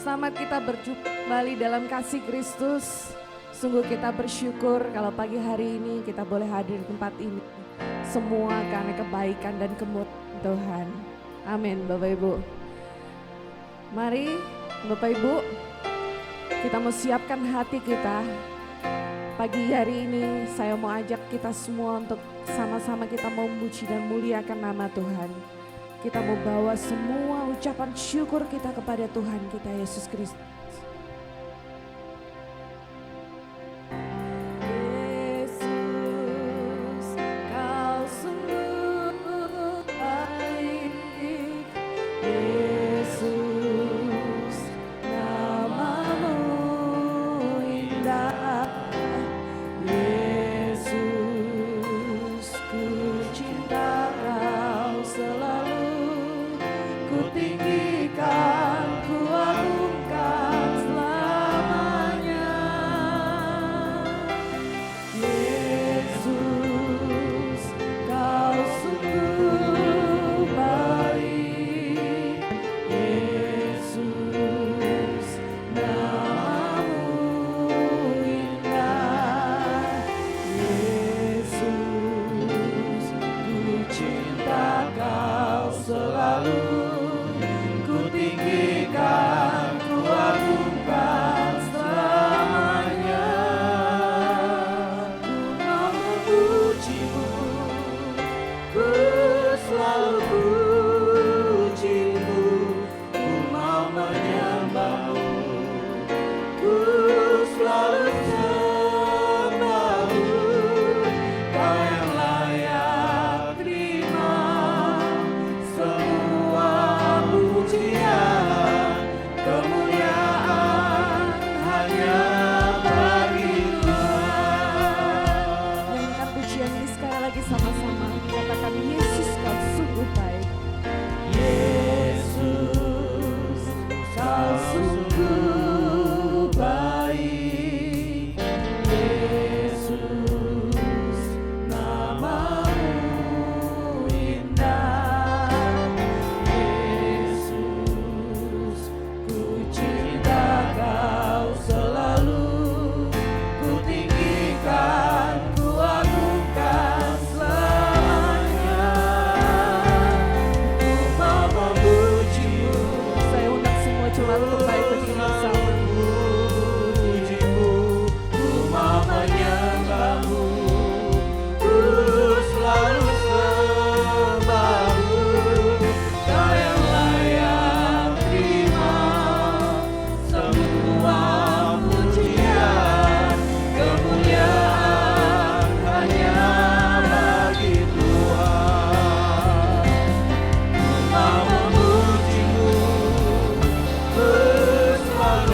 Selamat kita berjumpa kembali dalam kasih Kristus. Sungguh kita bersyukur kalau pagi hari ini kita boleh hadir di tempat ini. Semua karena kebaikan dan kemurahan Tuhan. Amin Bapak Ibu. Mari Bapak Ibu, kita mau siapkan hati kita. Pagi hari ini saya mau ajak kita semua untuk sama-sama kita mau memuji dan muliakan nama Tuhan. Kita mau bawa semua ucapan syukur kita kepada Tuhan kita Yesus Kristus. Yesus, Kau sungguh baik. Yesus, namamu indah. Yesus, ku cinta Kau selalu. Ku tinggikan, ku agungkan selamanya. Yesus, Kau sungguh baik. Yesus, namamu indah. Yesus, ku cinta Kau selalu. Tinggikan, ku agungkan selamanya. Ku mau memujimu, ku selalu pujimu. Ku mau menyembahmu, ku selalu sembahmu. Kau yang layak terima semua pujian, kemuliaan hanya bagi Tuhan. Nyanyikan pujian ini sekali lagi sama-sama. Katakan Yesus Kau sungguh baik. Yesus Kau sungguh baik. Yesus namamu indah. Yesus ku cinta Kau selalu. Ku tinggikan, ku agungkan selamanya. Ku mau memujimu. Saya undang semua cuma terbaik berdiri bersama. Ku mau menyembahmu, ku selalu sembahmu. Kau yang layak terima semua pujian, kemuliaan hanya bagi Tuhan. Ku mau memujimu, ku selalu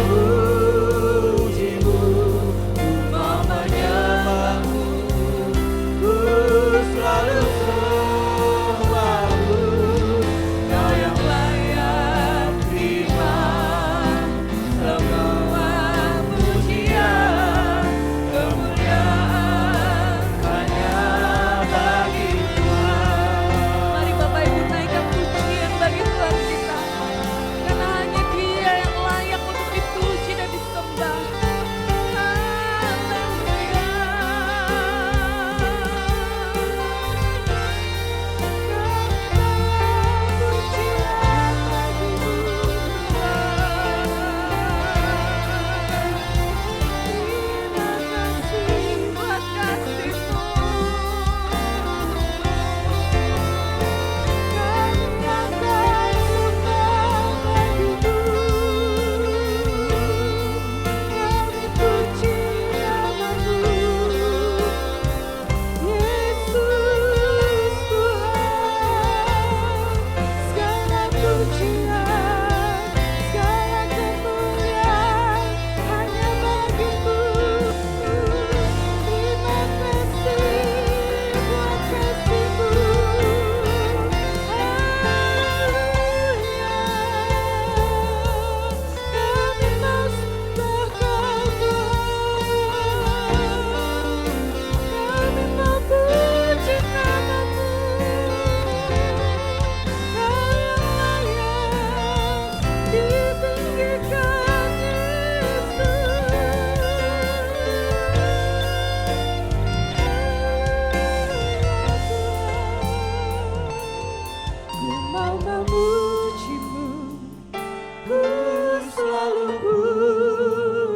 selalu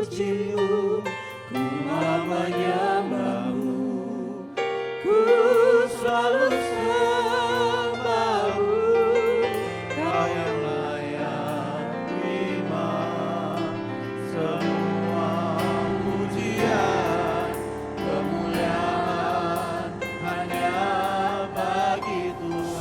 pujimu, ku mau menyembahmu, ku selalu sembahmu, kau yang layak terima semua pujian, kemuliaan hanya bagi Tuhan.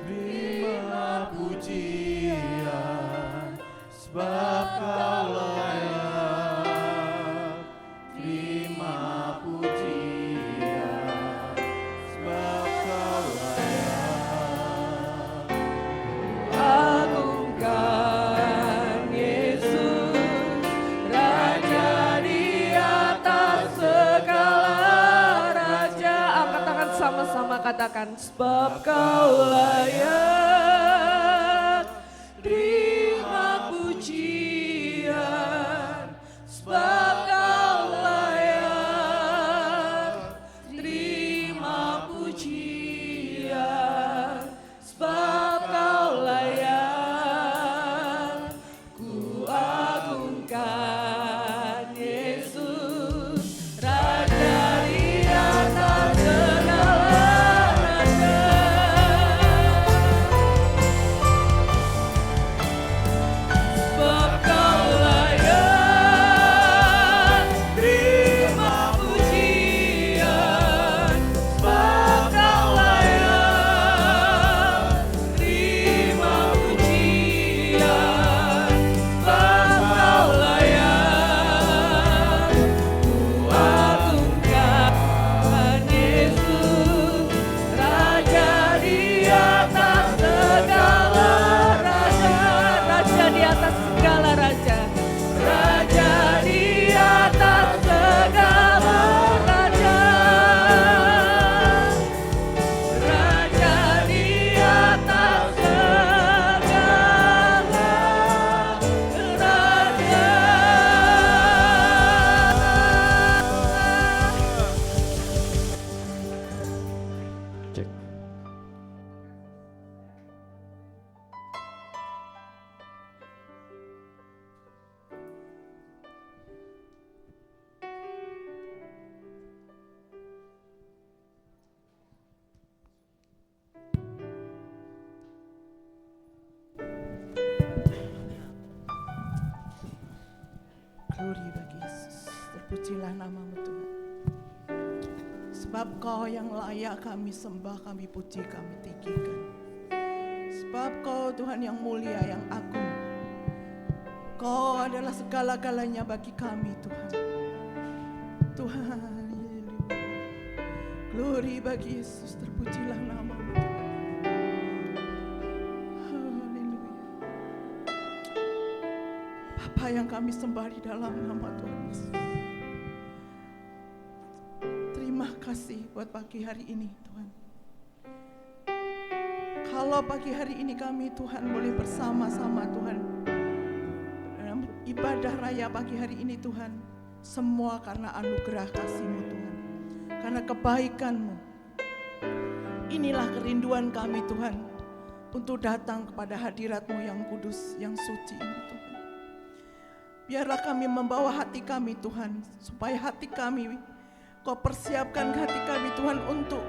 Terima pujian, sebab kau layak. Terima pujian, sebab kau layak. Agungkan Yesus, Raja di atas segala raja. Angkat tangan sama-sama katakan, sebab kau layak. Terima pujian, sebab kau layak. Terima pujian, sebab kau layak. Ku agungkan Yesus, Raja di atas segala raja. Sebab kau layak. Terima pujian, sebab kau layak. Terima pujian, sebab kau layak. Ku agungkan Yesus, Raja di atas segala raja. Raja di atas segala raja. Raja di atas segala raja. Raja di atas segala raja. Cek. Glory bagi Yesus, terpujilah namamu Tuhan. Sebab kau yang layak kami sembah, kami puji, kami tinggikan. Sebab kau Tuhan yang mulia, yang agung. Kau adalah segala-galanya bagi kami Tuhan. Tuhan, haleluya. Glory bagi Yesus, terpujilah namamu Tuhan. Haleluya. Bapa yang kami sembah di dalam nama Tuhan Yesus. Terima kasih buat pagi hari ini Tuhan. Kalau pagi hari ini kami Tuhan boleh bersama-sama Tuhan dalam ibadah raya pagi hari ini Tuhan, semua karena anugerah kasih-Mu Tuhan, karena kebaikan-Mu. Inilah kerinduan kami Tuhan, untuk datang kepada hadirat-Mu yang kudus, yang suci ini Tuhan. Biarlah kami membawa hati kami Tuhan, supaya hati kami, Kau persiapkan hati kami Tuhan untuk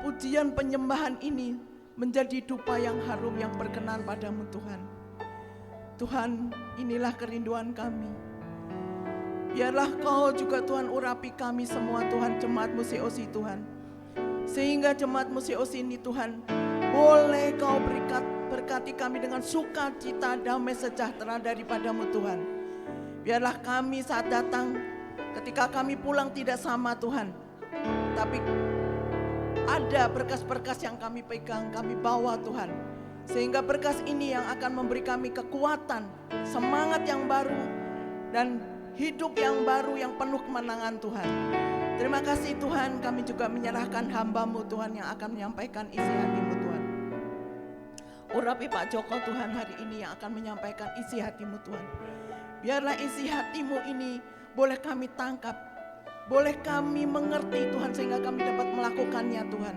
pujian penyembahan ini menjadi dupa yang harum, yang berkenan padamu Tuhan. Tuhan, inilah kerinduan kami. Biarlah Kau juga Tuhan urapi kami semua Tuhan, jemaat-Mu COC Tuhan. Sehingga jemaat-Mu COC ini Tuhan, boleh Kau berkati kami dengan sukacita, damai sejahtera daripadamu Tuhan. Biarlah kami saat datang, ketika kami pulang tidak sama Tuhan, tapi ada berkas-berkas yang kami pegang, kami bawa Tuhan. Sehingga berkas ini yang akan memberi kami kekuatan, semangat yang baru, dan hidup yang baru yang penuh kemenangan Tuhan. Terima kasih Tuhan, kami juga menyerahkan hamba-Mu Tuhan yang akan menyampaikan isi hati-Mu Tuhan. Urapi Pak Joko Tuhan hari ini yang akan menyampaikan isi hati-Mu Tuhan. Biarlah isi hati-Mu ini boleh kami tangkap, boleh kami mengerti Tuhan, sehingga kami dapat melakukannya Tuhan.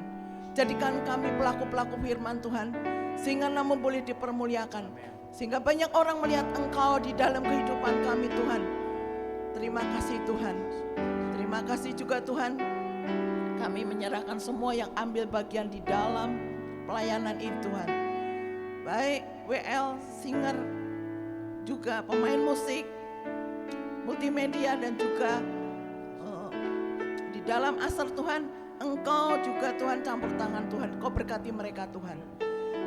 Jadikan kami pelaku-pelaku firman Tuhan, sehingga nama boleh dipermuliakan. Sehingga banyak orang melihat Engkau di dalam kehidupan kami Tuhan. Terima kasih Tuhan. Terima kasih juga Tuhan. Kami menyerahkan semua yang ambil bagian di dalam pelayanan ini Tuhan. Baik WL, singer, juga pemain musik, multimedia dan juga di dalam asar Tuhan. Engkau juga Tuhan campur tangan Tuhan. Kau berkati mereka Tuhan.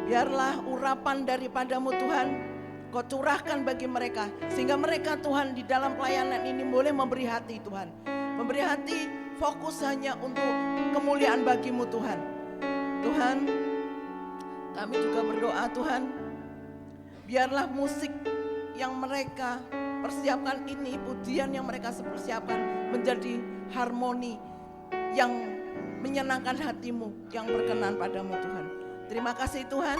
Biarlah urapan daripadamu Tuhan Kau curahkan bagi mereka. Sehingga mereka Tuhan di dalam pelayanan ini boleh memberi hati Tuhan. Memberi hati fokus hanya untuk kemuliaan bagimu Tuhan. Tuhan, kami juga berdoa Tuhan. Biarlah musik yang mereka persiapkan ini, pujian yang mereka persiapkan menjadi harmoni yang menyenangkan hatimu, yang berkenan padamu Tuhan. Terima kasih Tuhan,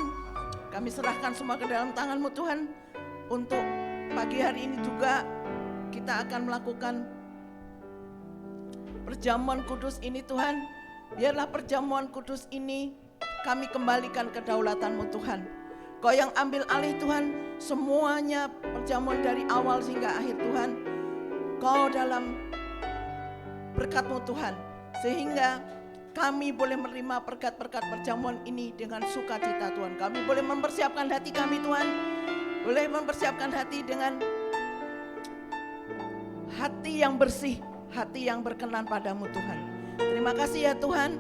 kami serahkan semua ke dalam tangan-Mu Tuhan. Untuk pagi hari ini juga kita akan melakukan perjamuan kudus ini Tuhan. Biarlah perjamuan kudus ini kami kembalikan kedaulatan-Mu Tuhan. Kau yang ambil alih Tuhan, semuanya perjamuan dari awal hingga akhir Tuhan. Kau dalam berkat-Mu Tuhan, sehingga kami boleh menerima berkat-berkat perjamuan ini dengan sukacita Tuhan. Kami boleh mempersiapkan hati kami Tuhan, boleh mempersiapkan hati dengan hati yang bersih, hati yang berkenan padamu Tuhan. Terima kasih ya Tuhan,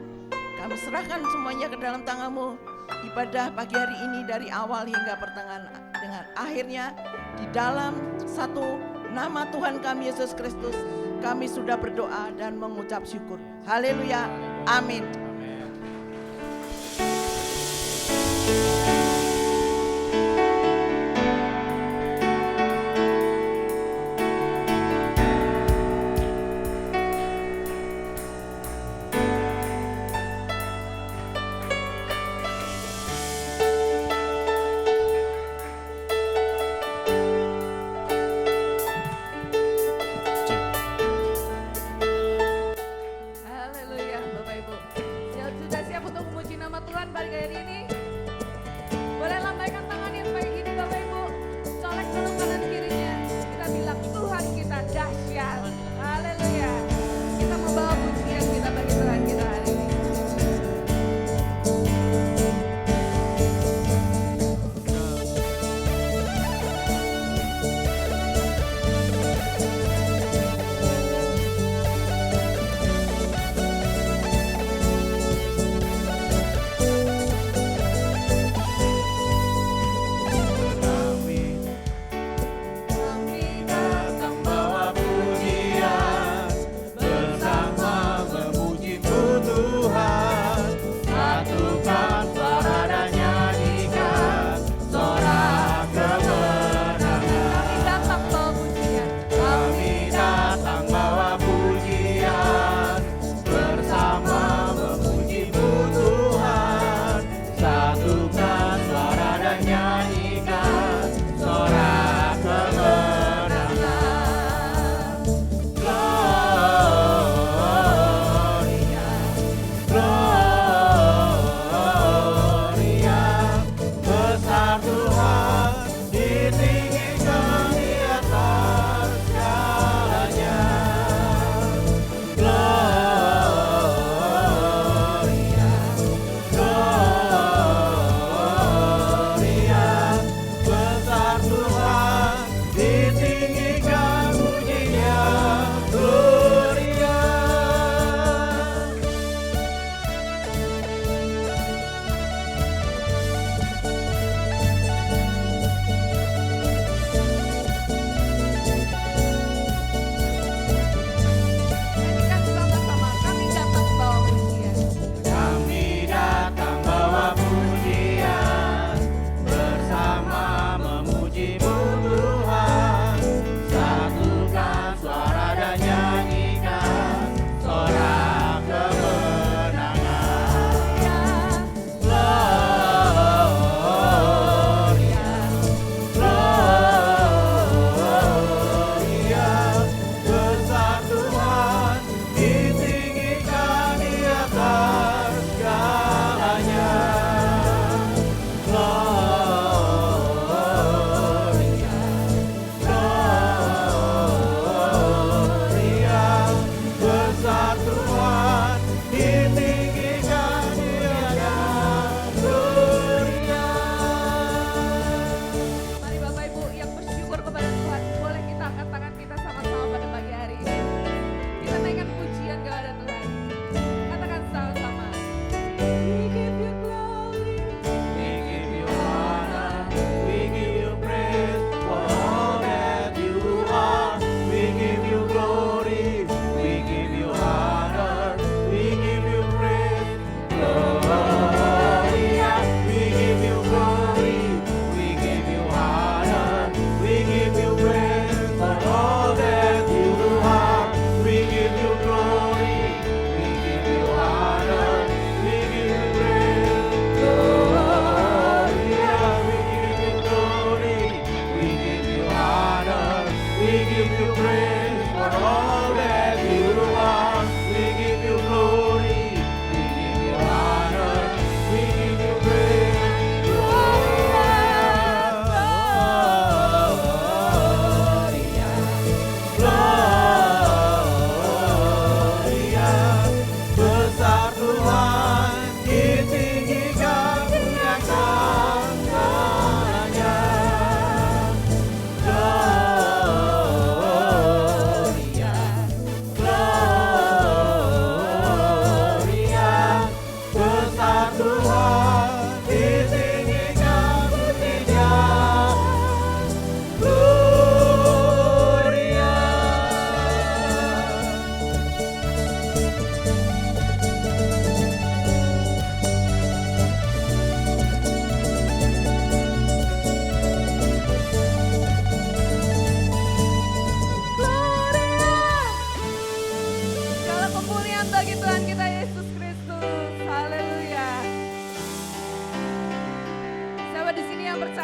kami serahkan semuanya ke dalam tangan-Mu. Ibadah pagi hari ini dari awal hingga pertengahan dengan akhirnya di dalam satu nama Tuhan kami Yesus Kristus, kami sudah berdoa dan mengucap syukur. Haleluya. Amin. Haleluya, Bapak Ibu. Sudah siap untuk memuji nama Tuhan pagi hari ini? Boleh lambaikan tangannya sebagai gini Bapak Ibu. Colek dulu kanan kirinya. Kita bilang Tuhan kita dahsyat. Haleluya. Kita membawa pujian kita bagi Tuhan kita hari ini.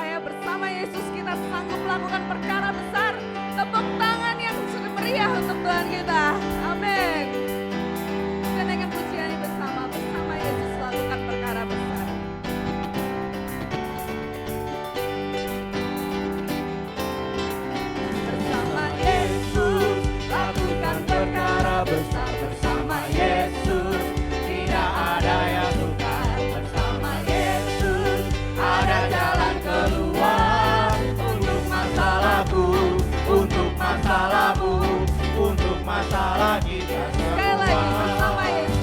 percaya bersama Yesus kita sanggup melakukan perkara besar. Tepuk tangan yang meriah untuk Tuhan kita. Amin. Kita naikkan pujian ini bersama Yesus lakukan perkara besar. Bersama Yesus lakukan perkara besar. Bersama Yesus tidak ada yang sukar. Bersama Yesus ada jalan keluar untuk masalahku, untuk masalahmu, untuk masalah kita semua.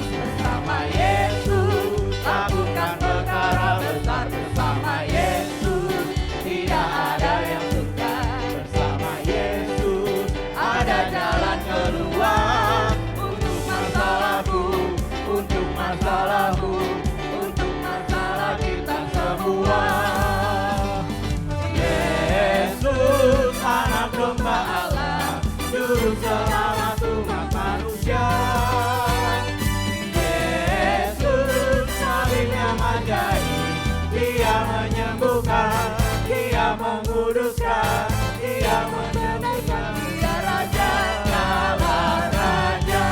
Bersama Yesus lakukan perkara besar. Bersama Yesus tidak ada yang sukar. Bersama Yesus ada jalan keluar untuk masalahku, untuk masalahmu, untuk masalah kita semua. Yesus anak domba Allah, juru selamat umat manusia. Yesus salib yang ajaib, Dia menyembuhkan, Dia menguduskan, Dia menyembuhkan, Dia Raja kalah raja.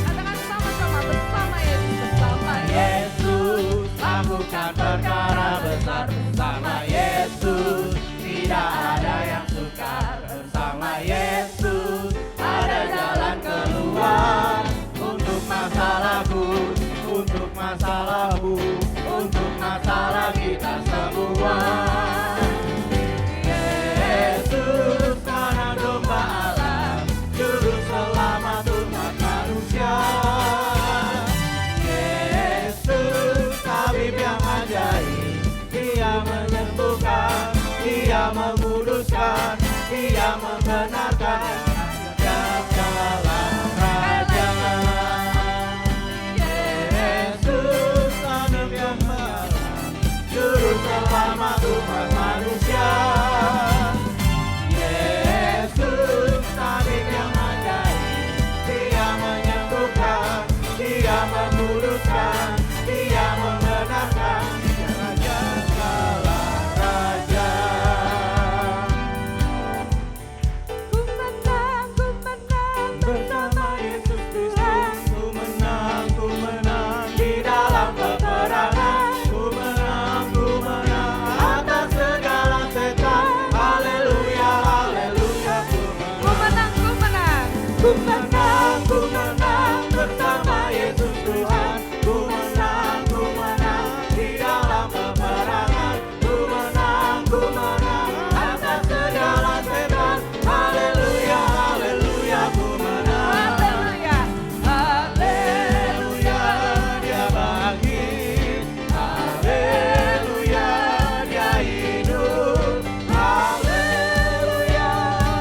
Katakan sama-sama bersama Yesus. Bersama Yesus lakukan perkara besar. Bersama Yesus tidak ada yang sukar. Bersama Yesus ada jalan keluar untuk masalahku, untuk masalahmu, untuk masalah kita semua. Yesus anak domba Allah, juru selamat umat manusia. Yesus tabib yang ajaib, Dia menyembuhkan, Dia menguduskan, Dia membenarkan, Dia kalah raja. Yesus tabib yang malang, juru selamat umat manusia. Yesus tabib yang ajaib, Dia menyembuhkan, Dia menguduskan, Dia membenarkan, Dia Raja kalah raja. Ku menang bersama Yesus Kristus. Ku menang di dalam peperangan. Ku menang atas segala setan. Haleluya, haleluya. Ku menang bersama Yesus Tuhan. Ku menang di dalam peperangan. Ku menang atas segala setan. Haleluya, haleluya. Ku menang. Haleluya, Dia bangkit. Haleluya, Dia hidup. Haleluya,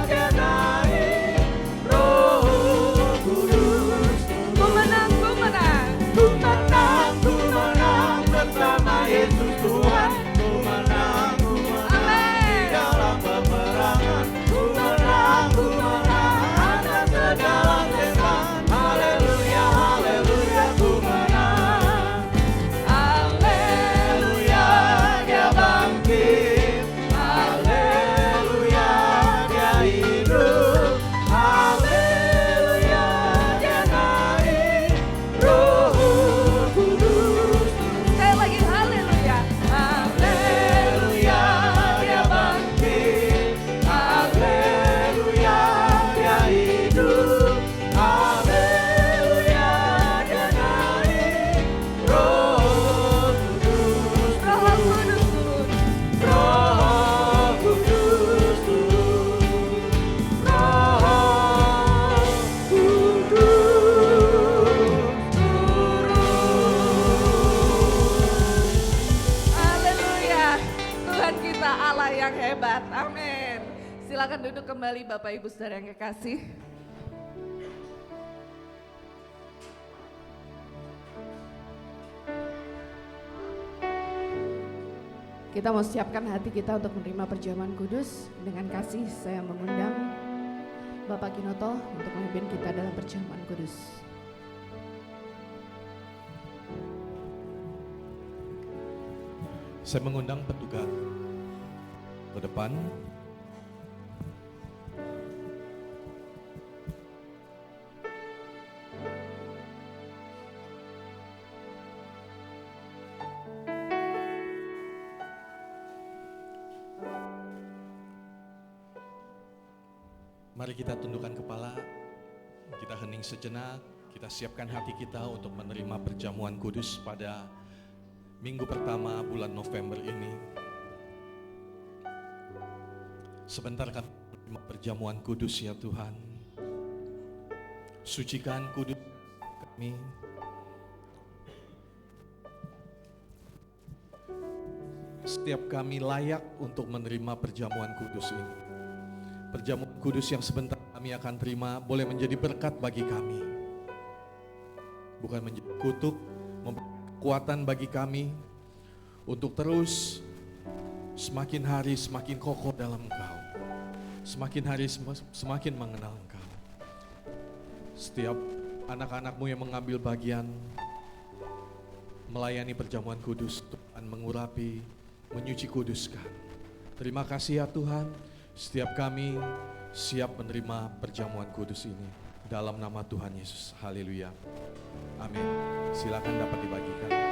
Dia naik. Roh Kudus. Ku menang bersama Yesus Tuhan. Ku menang di dalam peperangan. Ku menang atas segala setan. Haleluya, haleluya. Ku menang. Haleluya, Dia bangkit. Haleluya, Dia hidup. Haleluya, Dia naik. Roh Kudus. Sekali lagi haleluya. Haleluya, Dia bangkit. Haleluya, Dia hidup. Haleluya, Dia naik. Roh Kudus. Roh Kudus turun. Roh Kudus turun. Haleluya. Tuhan kita Allah yang hebat. Amin. Silakan duduk kembali Bapak Ibu Saudara yang kekasih. Kita mau siapkan hati kita untuk menerima perjamuan kudus. Dengan kasih saya mengundang Bapak Kinoto untuk memimpin kita dalam perjamuan kudus. Saya mengundang petugas ke depan. Mari kita tundukkan kepala, kita hening sejenak, kita siapkan hati kita untuk menerima perjamuan kudus pada minggu pertama bulan November ini. Sebentar kami menerima perjamuan kudus ya Tuhan. Sucikan kudus kami. Setiap kami layak untuk menerima perjamuan kudus ini. Perjamuan kudus yang sebentar kami akan terima boleh menjadi berkat bagi kami. Bukan menjadi kutuk, memberi kekuatan bagi kami untuk terus semakin hari semakin kokoh dalam Engkau. Semakin hari semakin mengenal Engkau. Setiap anak-anak-Mu yang mengambil bagian melayani perjamuan kudus, Tuhan mengurapi, menyuci kuduskan. Terima kasih ya Tuhan. Setiap kami siap menerima perjamuan kudus ini dalam nama Tuhan Yesus. Haleluya. Amin. Silakan dapat dibagikan.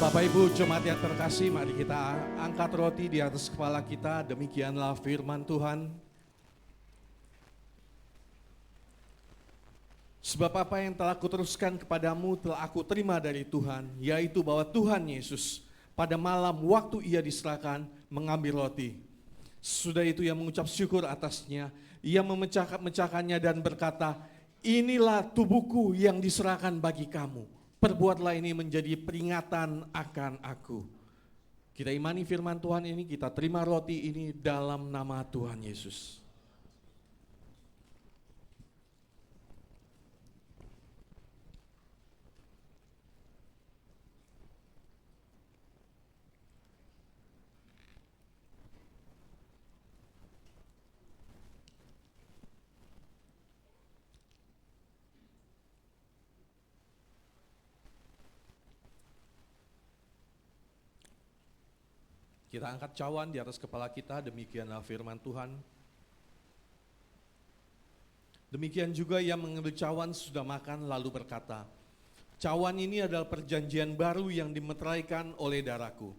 Bapak Ibu jemaat yang terkasih, mari kita angkat roti di atas kepala kita. Demikianlah firman Tuhan. Sebab apa yang telah kuteruskan kepadamu telah aku terima dari Tuhan, yaitu bahwa Tuhan Yesus pada malam waktu ia diserahkan mengambil roti. Sudah itu ia mengucap syukur atasnya, ia memecahkannya dan berkata, inilah tubuhku yang diserahkan bagi kamu. Perbuatlah ini menjadi peringatan akan aku. Kita imani firman Tuhan ini, kita terima roti ini dalam nama Tuhan Yesus. Kita angkat cawan di atas kepala kita, demikianlah firman Tuhan. Demikian juga yang mengambil cawan sudah makan lalu berkata, cawan ini adalah perjanjian baru yang dimeteraikan oleh darahku.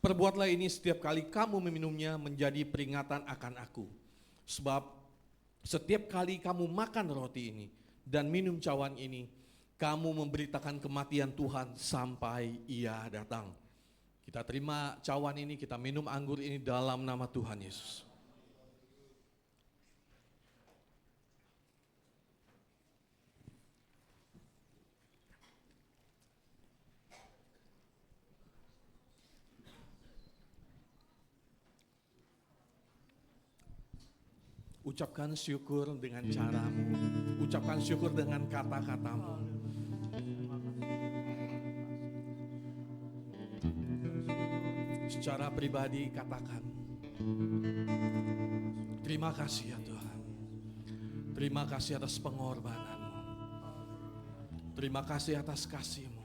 Perbuatlah ini setiap kali kamu meminumnya menjadi peringatan akan aku. Sebab setiap kali kamu makan roti ini dan minum cawan ini, kamu memberitakan kematian Tuhan sampai Ia datang. Kita terima cawan ini, kita minum anggur ini dalam nama Tuhan Yesus. Ucapkan syukur dengan caramu, ucapkan syukur dengan kata-katamu. Secara pribadi katakan, terima kasih ya Tuhan. Terima kasih atas pengorbanan-Mu. Terima kasih atas kasih-Mu.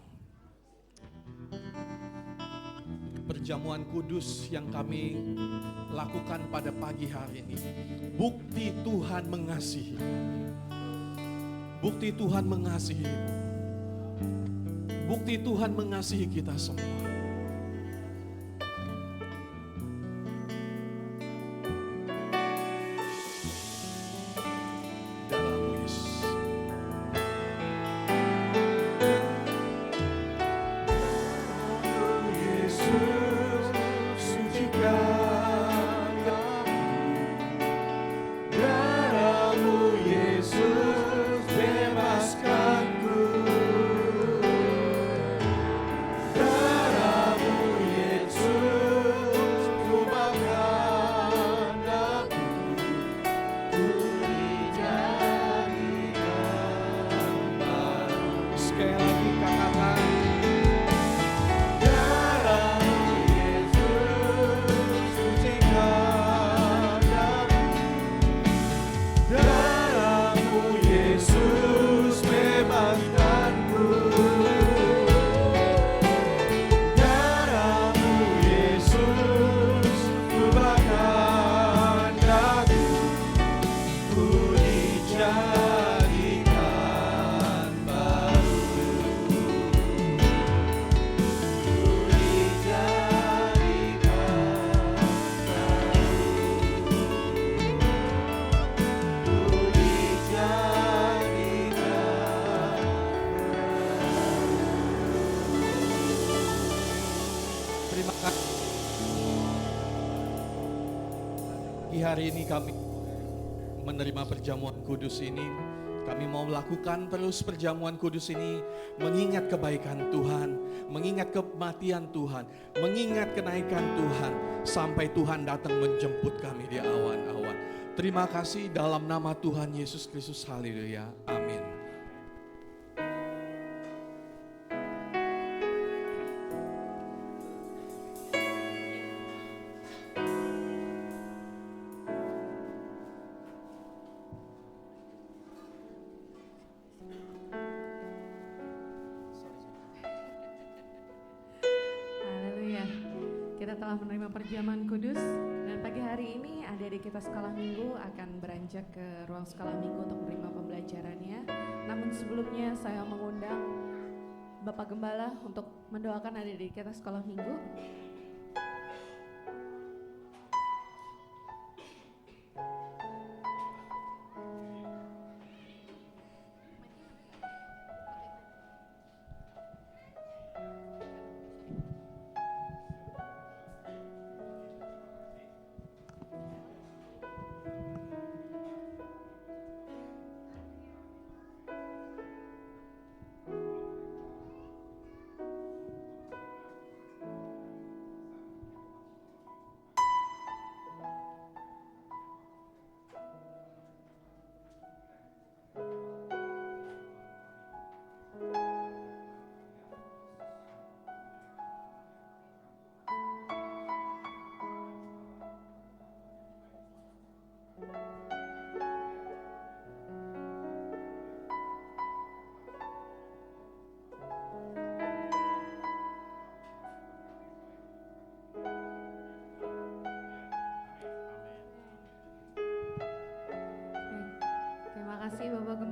Perjamuan kudus yang kami lakukan pada pagi hari ini, bukti Tuhan mengasihi. Bukti Tuhan mengasihi. Bukti Tuhan mengasihi kita semua. Hari ini kami menerima perjamuan kudus ini. Kami mau melakukan terus perjamuan kudus ini, mengingat kebaikan Tuhan, mengingat kematian Tuhan, mengingat kenaikan Tuhan, sampai Tuhan datang menjemput kami di awan-awan. Terima kasih dalam nama Tuhan Yesus Kristus. Haleluya. Amin. Kita telah menerima perjamuan kudus dan pagi hari ini adik-adik kita sekolah minggu akan beranjak ke ruang sekolah minggu untuk menerima pembelajarannya. Namun sebelumnya saya mengundang Bapak Gembala untuk mendoakan adik-adik kita sekolah minggu.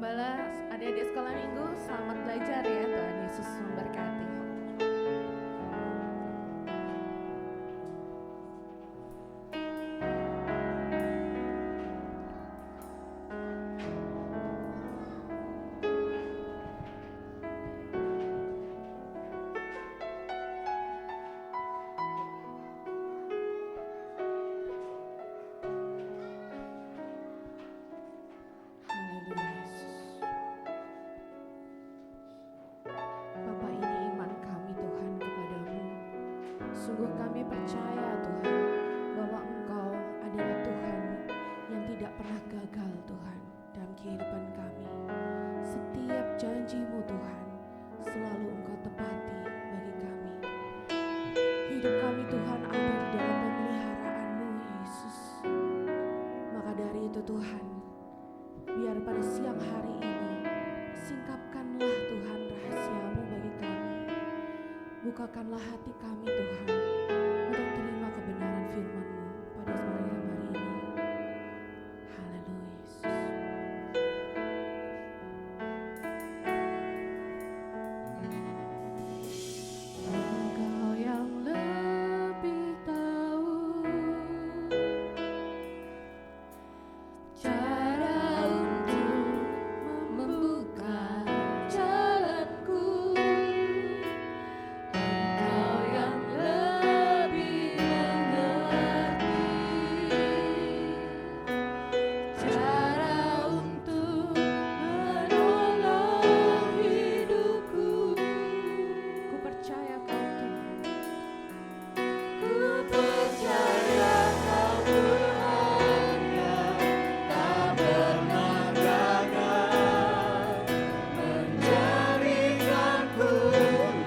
Gembala, adik-adik sekolah minggu, selamat belajar ya. Tuhan Yesus memberkati. Haleluya Yesus. Bapa, ini iman kami Tuhan kepadamu. Sungguh kami percaya Tuhan bahwa Engkau adalah Tuhan yang tidak pernah gagal Tuhan dalam kehidupan kami. Setiap janji-Mu Tuhan selalu Engkau tepati bagi kami. Hidup kami Tuhan ada di dalam pemeliharaan-Mu Yesus. Maka dari itu Tuhan, biar pada siang hari ini singkapkanlah Tuhan rahasia-Mu bagi kami. Bukakanlah hati kami Tuhan untuk terima kebenaran firman-Mu pada malam hari ini. Haleluya Yesus. Engkau yang lebih tahu cara untuk membuka jalanku. Engkau yang lebih mengerti cara untuk menolong hidupku. Ku percaya Kau Tuhan. Ku percaya Kau Tuhan yang tak pernah gagal menjadikanku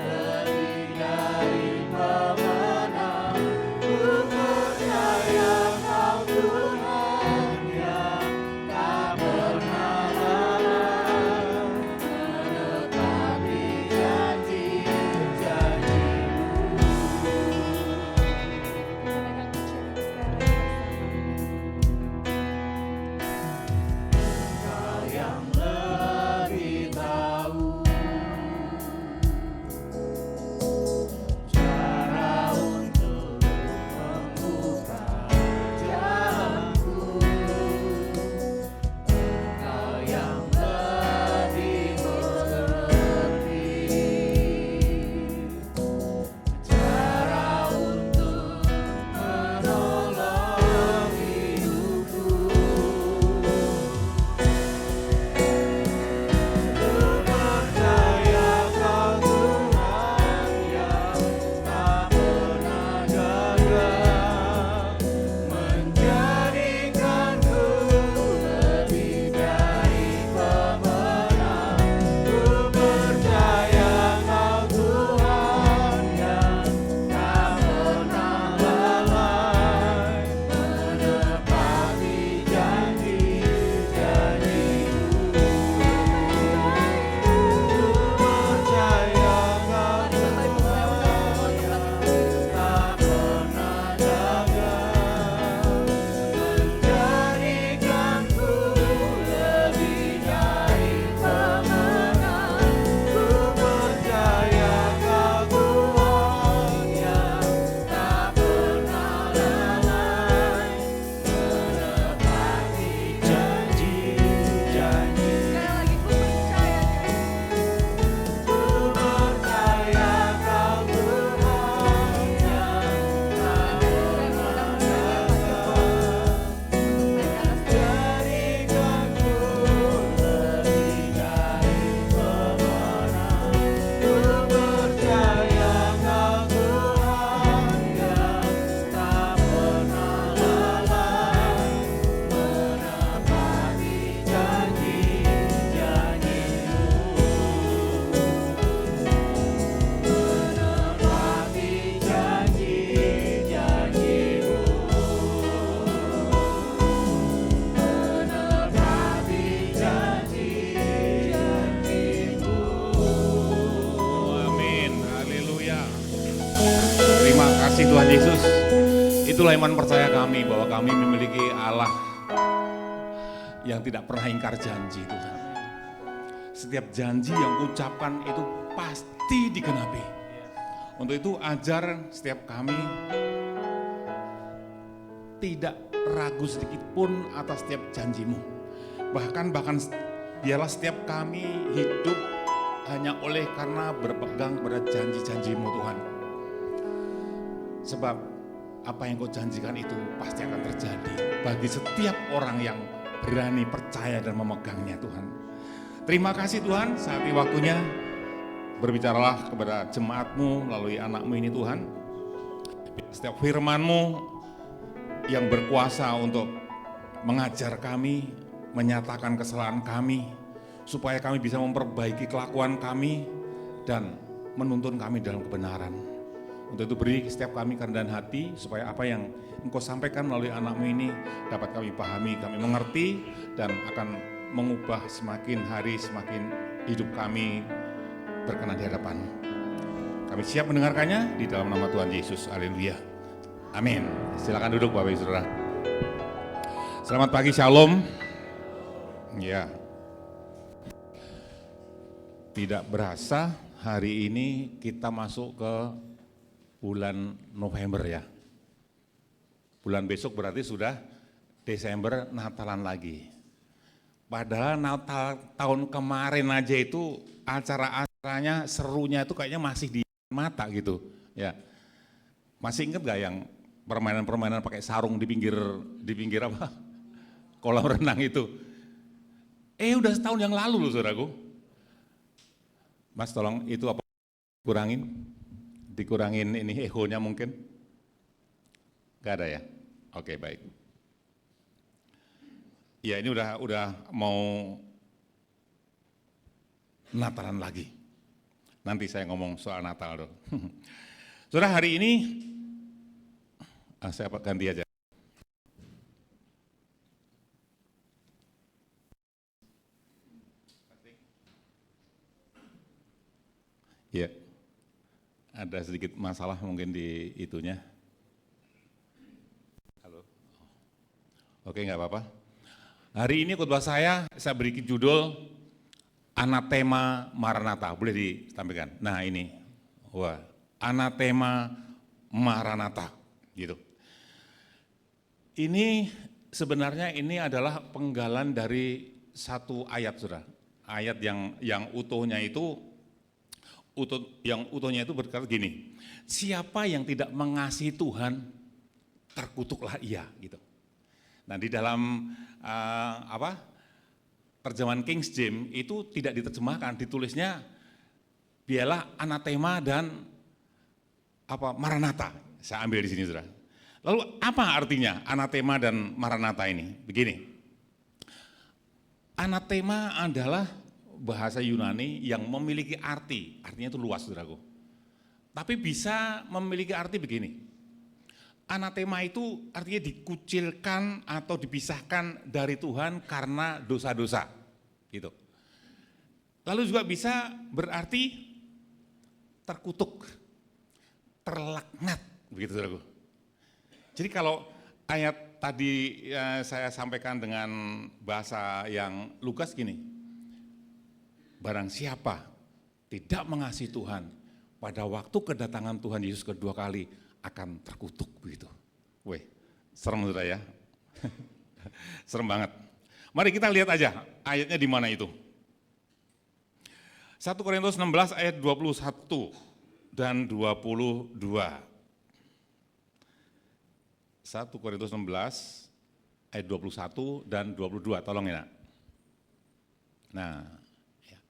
lebih dari pemenang. Ku percaya Kau Tuhan yang tak pernah lalai menepati janji-janji-Mu. Engkau yang lebih tahu cara untuk membuka jalanku. Engkau yang lebih mengerti cara untuk menolong hidupku. Ku percaya Kau Tuhan yang tak pernah gagal menjadikanku lebih dari pemenang. Ku percaya Kau Tuhan yang tak pernah lalai menepati janji-janji-Mu. Ku percaya Kau Tuhan yang tak pernah gagal menjadikanku lebih dari pemenang. Ku percaya Kau Tuhan yang tak pernah lalai menepati janji-janji. Sekali lagi ku percaya Ku percaya Kau Tuhan yang tak pernah gagal menjadikanku lebih dari pemenang. Ku percaya Kau Tuhan yang tak pernah lalai menepati janji-janji-Mu. Menepati janji-janji-Mu. Menepati janji-janji-Mu. Amin, haleluya. Terima kasih Tuhan Yesus. Itulah iman percaya kami bahwa kami memiliki Allah yang tidak pernah ingkar janji Tuhan. setiap janji yang ucapkan itu pasti digenapi. Untuk itu ajar setiap kami tidak ragu sedikit pun atas setiap janjimu. Bahkan biarlah setiap kami hidup hanya oleh karena berpegang pada janji-janjimu Tuhan. Sebab apa yang kau janjikan itu pasti akan terjadi bagi setiap orang yang berani percaya dan memegangnya Tuhan. Terima kasih Tuhan, saat ini waktunya berbicaralah kepada jemaat-Mu melalui anak-Mu ini Tuhan. Setiap firman-Mu yang berkuasa untuk mengajar kami, menyatakan kesalahan kami, supaya kami bisa memperbaiki kelakuan kami dan menuntun kami dalam kebenaran. Untuk itu beri setiap kami kerendahan hati, supaya apa yang Engkau sampaikan melalui anak-Mu ini dapat kami pahami, kami mengerti, dan akan mengubah semakin hari semakin hidup kami berkenan di hadapan. Kami siap mendengarkannya di dalam nama Tuhan Yesus. Haleluya. Amin. Silakan duduk Bapak Ibu Saudara. Selamat pagi, Shalom. Ya. Tidak berasa hari ini kita masuk ke bulan November ya. Bulan besok berarti sudah Desember, Natalan lagi. Padahal Natal tahun kemarin aja itu acara-acaranya serunya itu kayaknya masih di mata gitu. Ya. Masih ingat gak yang permainan-permainan pakai sarung di pinggir apa? Kolam renang itu. Udah setahun yang lalu loh saudaraku. Mas tolong itu apa? Dikurangin ini echonya mungkin. Gak ada ya? Oke, baik. Ya ini udah mau Natalan lagi. Nanti saya ngomong soal Natal dong. Saudara hari ini, saya ganti aja. Ya, ada sedikit masalah mungkin di itunya. Halo. Oke, nggak apa-apa. Hari ini khotbah saya beri judul Anatema Maranatha. Boleh ditampilkan? Nah ini, wah, Anatema Maranatha, gitu. Ini sebenarnya ini adalah penggalan dari satu ayat, saudara. Ayat yang utuhnya itu berkata gini, siapa yang tidak mengasihi Tuhan, terkutuklah ia, gitu. Nah di dalam terjemahan King James itu tidak diterjemahkan, ditulisnya biarlah anatema dan Maranatha. Saya ambil di sini, saudara. Lalu apa artinya anatema dan Maranatha ini? Begini, anatema adalah bahasa Yunani yang memiliki artinya itu luas, saudaraku. Tapi bisa memiliki arti begini, anatema itu artinya dikucilkan atau dipisahkan dari Tuhan karena dosa-dosa, gitu. Lalu juga bisa berarti terkutuk, terlaknat, begitu saudaraku. Jadi kalau ayat tadi saya sampaikan dengan bahasa yang Lukas gini, barang siapa tidak mengasihi Tuhan, pada waktu kedatangan Tuhan Yesus kedua kali akan terkutuk, begitu. Weh, serem sudah ya. Serem banget. Mari kita lihat aja ayatnya di mana itu. 1 Korintus 16 ayat 21 dan 22. 1 Korintus 16 ayat 21 dan 22, tolong ya. Nah, ya.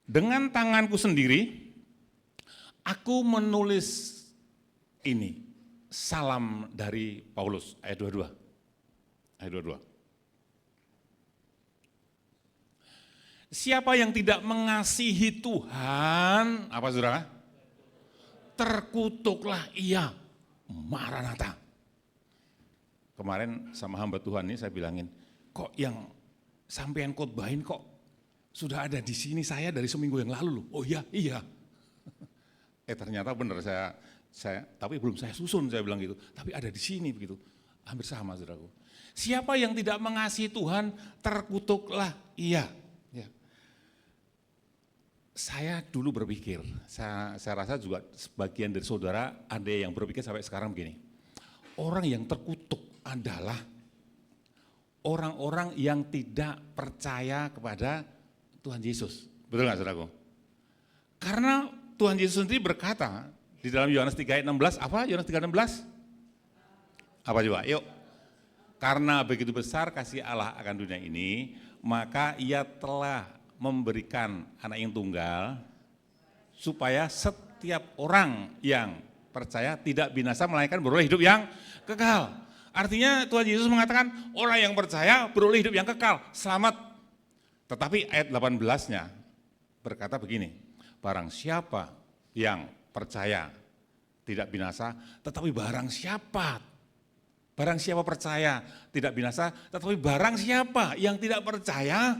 Dengan tanganku sendiri, aku menulis ini, salam dari Paulus, ayat 22. Ayat 22. Siapa yang tidak mengasihi Tuhan, apa saudara? Terkutuklah ia, Maranatha. Kemarin sama hamba Tuhan ini saya bilangin, kok yang sampean khotbahin kok sudah ada di sini saya dari seminggu yang lalu loh. Oh iya. Ternyata benar saya tapi belum saya susun, saya bilang gitu. Tapi ada di sini begitu. Hampir sama saudaraku. Siapa yang tidak mengasihi Tuhan, terkutuklah ia. Saya dulu berpikir, saya rasa juga sebagian dari saudara ada yang berpikir sampai sekarang begini. Orang yang terkutuk adalah orang-orang yang tidak percaya kepada Tuhan Yesus. Betul nggak saudaraku? Karena Tuhan Yesus sendiri berkata di dalam Yohanes 3 ayat 16, apa Yohanes 3 ayat 16? Apa coba? Yuk. Karena begitu besar kasih Allah akan dunia ini, maka ia telah memberikan anak yang tunggal supaya setiap orang yang percaya tidak binasa melainkan beroleh hidup yang kekal. Artinya Tuhan Yesus mengatakan orang yang percaya beroleh hidup yang kekal, selamat. Tetapi ayat 18-nya berkata begini, barang siapa yang percaya tidak binasa, tetapi barang siapa percaya tidak binasa, tetapi barang siapa yang tidak percaya,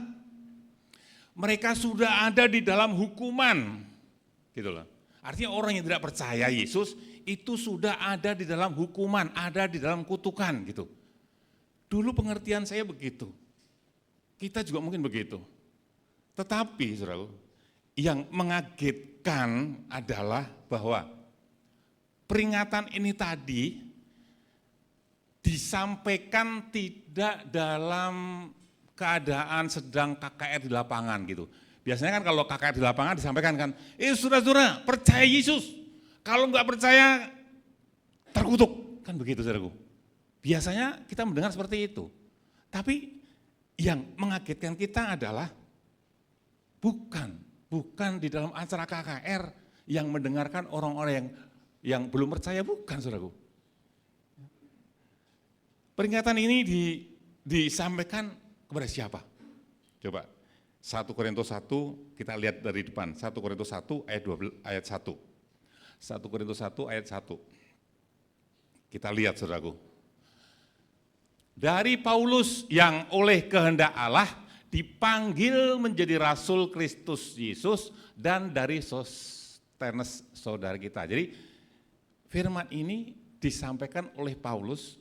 mereka sudah ada di dalam hukuman, gitu loh. Artinya orang yang tidak percaya Yesus itu sudah ada di dalam hukuman, ada di dalam kutukan, gitu. Dulu pengertian saya begitu, kita juga mungkin begitu. Tetapi, saudara, yang mengagetkan adalah bahwa peringatan ini tadi disampaikan tidak dalam keadaan sedang KKR di lapangan gitu. Biasanya kan kalau KKR di lapangan disampaikan kan, saudara-saudara percaya Yesus, kalau enggak percaya terkutuk, kan begitu saudaraku. Biasanya kita mendengar seperti itu. Tapi yang mengagetkan kita adalah bukan di dalam acara KKR yang mendengarkan orang-orang yang belum percaya, bukan saudaraku. Peringatan ini disampaikan kepada siapa? Coba 1 Korintus 1 kita lihat dari depan. 1 Korintus 1 ayat 1. 1 Korintus 1 ayat 1. Kita lihat saudaraku. Dari Paulus yang oleh kehendak Allah dipanggil menjadi rasul Kristus Yesus dan dari Sostenes saudara kita. Jadi firman ini disampaikan oleh Paulus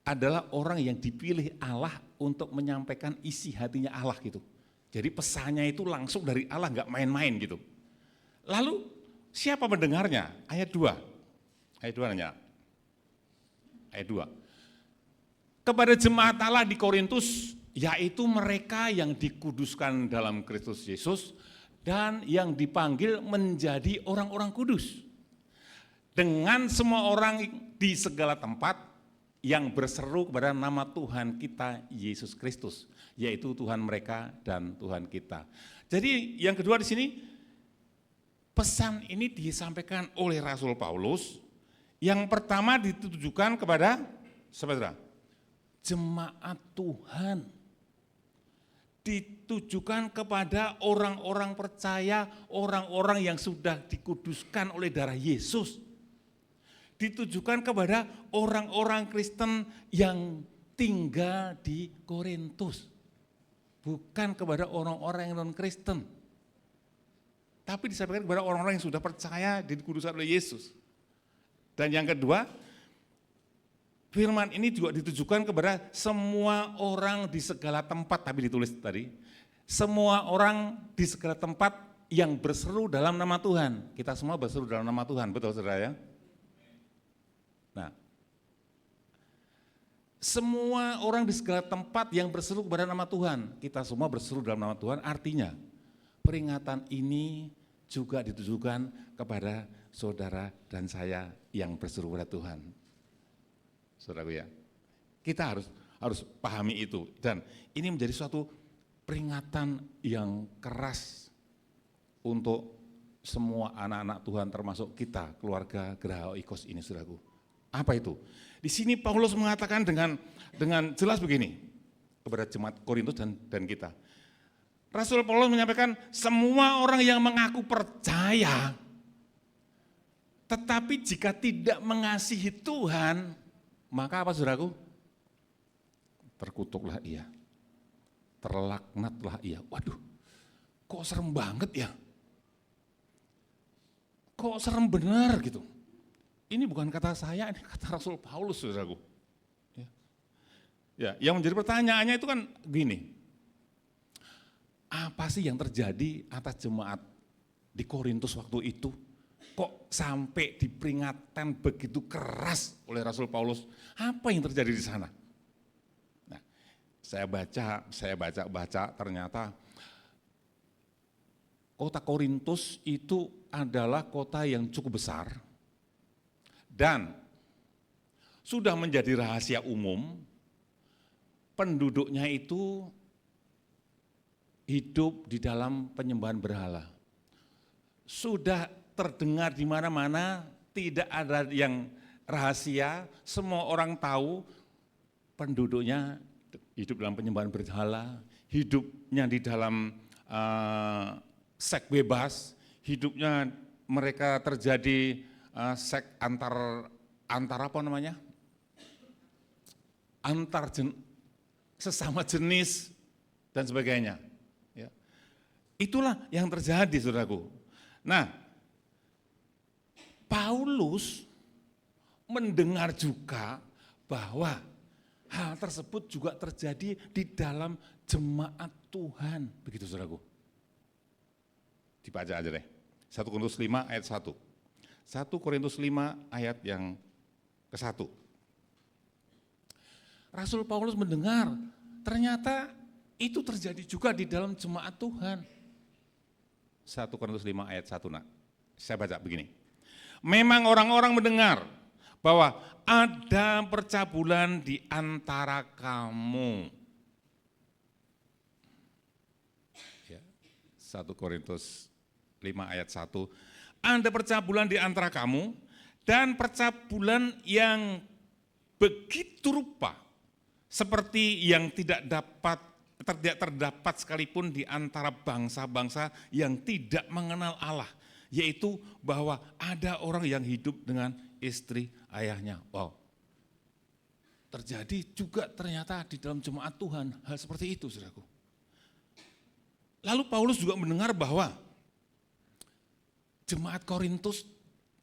adalah orang yang dipilih Allah untuk menyampaikan isi hatinya Allah gitu. Jadi pesannya itu langsung dari Allah, enggak main-main gitu. Lalu siapa mendengarnya? Ayat 2. Ayat 2 nanya. Ayat 2. Kepada jemaat Allah di Korintus, yaitu mereka yang dikuduskan dalam Kristus Yesus dan yang dipanggil menjadi orang-orang kudus. Dengan semua orang di segala tempat yang berseru kepada nama Tuhan kita Yesus Kristus, yaitu Tuhan mereka dan Tuhan kita. Jadi yang kedua di sini, pesan ini disampaikan oleh Rasul Paulus. Yang pertama ditujukan kepada saudara, jemaat Tuhan. Ditujukan kepada orang-orang percaya, orang-orang yang sudah dikuduskan oleh darah Yesus. Ditujukan kepada orang-orang Kristen yang tinggal di Korintus. Bukan kepada orang-orang yang non-Kristen. Tapi disampaikan kepada orang-orang yang sudah percaya dikuduskan oleh Yesus. Dan yang kedua, firman ini juga ditujukan kepada semua orang di segala tempat, tapi ditulis tadi. Semua orang di segala tempat yang berseru dalam nama Tuhan. Kita semua berseru dalam nama Tuhan, betul saudara ya? Nah, semua orang di segala tempat yang berseru kepada nama Tuhan, kita semua berseru dalam nama Tuhan, artinya peringatan ini juga ditujukan kepada saudara dan saya yang berseru kepada Tuhan. Saudaraku ya, kita harus pahami itu, dan ini menjadi suatu peringatan yang keras untuk semua anak-anak Tuhan termasuk kita, keluarga Geraha Oikos ini saudaraku. Apa itu? Di sini Paulus mengatakan dengan jelas begini kepada jemaat Korintus dan kita. Rasul Paulus menyampaikan semua orang yang mengaku percaya, tetapi jika tidak mengasihi Tuhan, maka apa saudaraku? Terkutuklah ia, terlaknatlah ia. Waduh, kok serem banget ya? Kok serem benar gitu? Ini bukan kata saya, ini kata Rasul Paulus, saudaraku. Ya, yang menjadi pertanyaannya itu kan gini, apa sih yang terjadi atas jemaat di Korintus waktu itu? Kok sampai diperingatkan begitu keras oleh Rasul Paulus? Apa yang terjadi di sana? Nah, saya baca, ternyata kota Korintus itu adalah kota yang cukup besar dan sudah menjadi rahasia umum, penduduknya itu hidup di dalam penyembahan berhala. Sudah terdengar di mana-mana, tidak ada yang rahasia, semua orang tahu penduduknya hidup dalam penyembahan berhala, hidupnya di dalam seks bebas, hidupnya mereka terjadi seks antar apa namanya? Sesama jenis dan sebagainya. Ya. Itulah yang terjadi, saudaraku. Nah, Paulus mendengar juga bahwa hal tersebut juga terjadi di dalam jemaat Tuhan. Begitu, saudaraku. Dibaca aja deh. 1 Korintus 5 ayat 1. 1 Korintus 5 ayat yang ke-1. Rasul Paulus mendengar, ternyata itu terjadi juga di dalam jemaat Tuhan. 1 Korintus 5 ayat 1, nak. Saya baca begini. Memang orang-orang mendengar bahwa ada percabulan di antara kamu. Ya, 1 Korintus 5 ayat 1. Ada percabulan di antara kamu dan percabulan yang begitu rupa seperti yang tidak terdapat sekalipun di antara bangsa-bangsa yang tidak mengenal Allah. Yaitu bahwa ada orang yang hidup dengan istri ayahnya. Wow. Terjadi juga ternyata di dalam jemaat Tuhan hal seperti itu, saudaraku. Lalu Paulus juga mendengar bahwa jemaat Korintus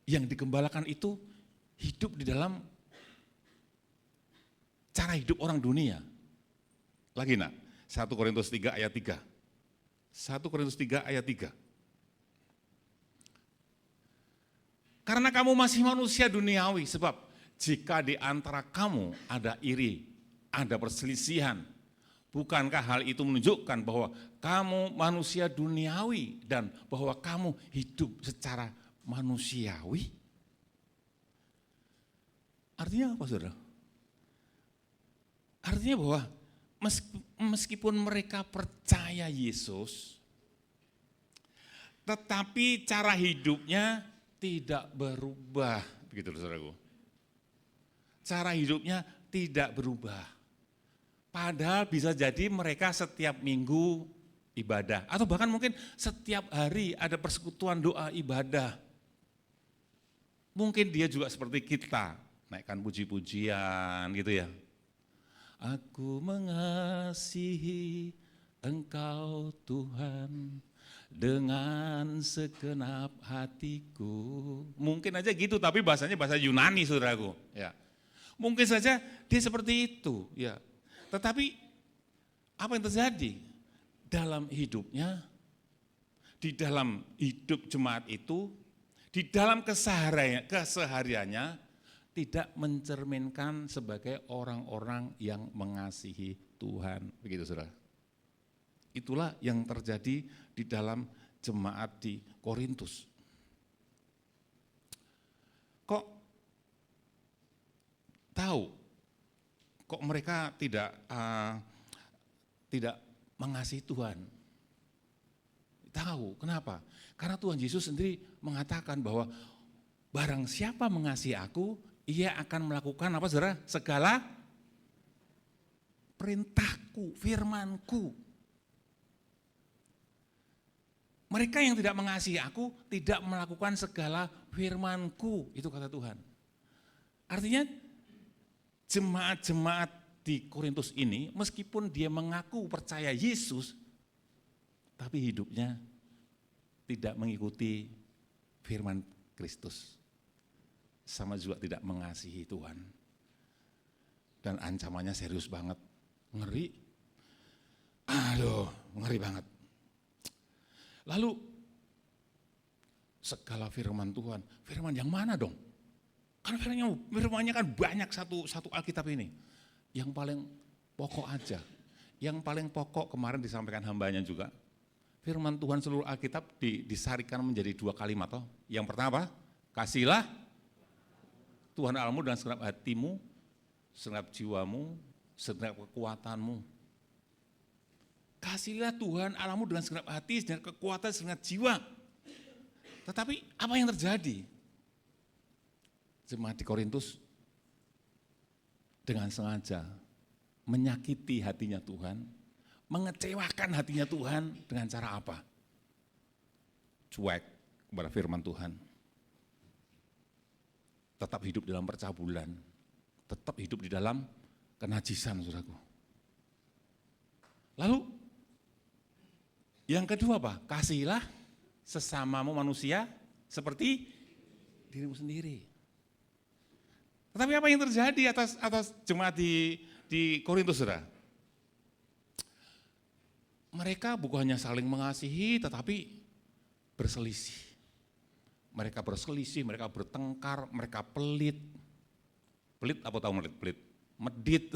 yang digembalakan itu hidup di dalam cara hidup orang dunia. Lagi nak, 1 Korintus 3 ayat 3. 1 Korintus 3 ayat 3. Karena kamu masih manusia duniawi, sebab jika di antara kamu ada iri, ada perselisihan, bukankah hal itu menunjukkan bahwa kamu manusia duniawi dan bahwa kamu hidup secara manusiawi? Artinya apa, saudara? Artinya bahwa meskipun mereka percaya Yesus, tetapi cara hidupnya tidak berubah, begitu saudaraku. Cara hidupnya tidak berubah. Padahal bisa jadi mereka setiap minggu ibadah, atau bahkan mungkin setiap hari ada persekutuan doa ibadah. Mungkin dia juga seperti kita, naikkan puji-pujian gitu ya. Aku mengasihi Engkau Tuhan dengan segenap hatiku. Mungkin aja gitu, tapi bahasanya bahasa Yunani, saudaraku. Ya. Mungkin saja dia seperti itu. Ya. Tetapi apa yang terjadi dalam hidupnya, di dalam hidup jemaat itu, di dalam kesehariannya tidak mencerminkan sebagai orang-orang yang mengasihi Tuhan. Begitu, saudara. Itulah yang terjadi di dalam jemaat di Korintus. Kok tahu? Kok mereka tidak mengasihi Tuhan? Tahu, kenapa? Karena Tuhan Yesus sendiri mengatakan bahwa barang siapa mengasihi aku, ia akan melakukan apa, saudara? Segala perintahku, firmanku. Mereka yang tidak mengasihi aku tidak melakukan segala firmanku, itu kata Tuhan. Artinya jemaat-jemaat di Korintus ini meskipun dia mengaku percaya Yesus, tapi hidupnya tidak mengikuti firman Kristus. Sama juga tidak mengasihi Tuhan. Dan ancamannya serius banget, ngeri. Aduh, ngeri banget. Lalu segala firman Tuhan. Firman yang mana dong? Kan firmannya kan banyak satu Alkitab ini. Yang paling pokok aja. Yang paling pokok kemarin disampaikan hambanya juga. Firman Tuhan seluruh Alkitab disarikan menjadi 2 kalimat. Toh. Yang pertama apa? Kasihilah Tuhan Allahmu dengan segenap hatimu, segenap jiwamu, segenap kekuatanmu. Kasihilah Tuhan Allahmu dengan segenap hati, segenap kekuatan, segenap jiwa. Tetapi apa yang terjadi? Jemaat di Korintus dengan sengaja menyakiti hatinya Tuhan, mengecewakan hatinya Tuhan dengan cara apa? Cuek kepada firman Tuhan. Tetap hidup dalam percabulan, tetap hidup di dalam kenajisan, saudaraku. Lalu yang kedua apa? Kasihilah sesamamu manusia seperti dirimu sendiri. Tetapi apa yang terjadi atas jemaat di Korintus, saudara? Mereka bukan hanya saling mengasihi, tetapi berselisih. Mereka berselisih, mereka bertengkar, mereka pelit. Pelit apa tahu pelit? Medit.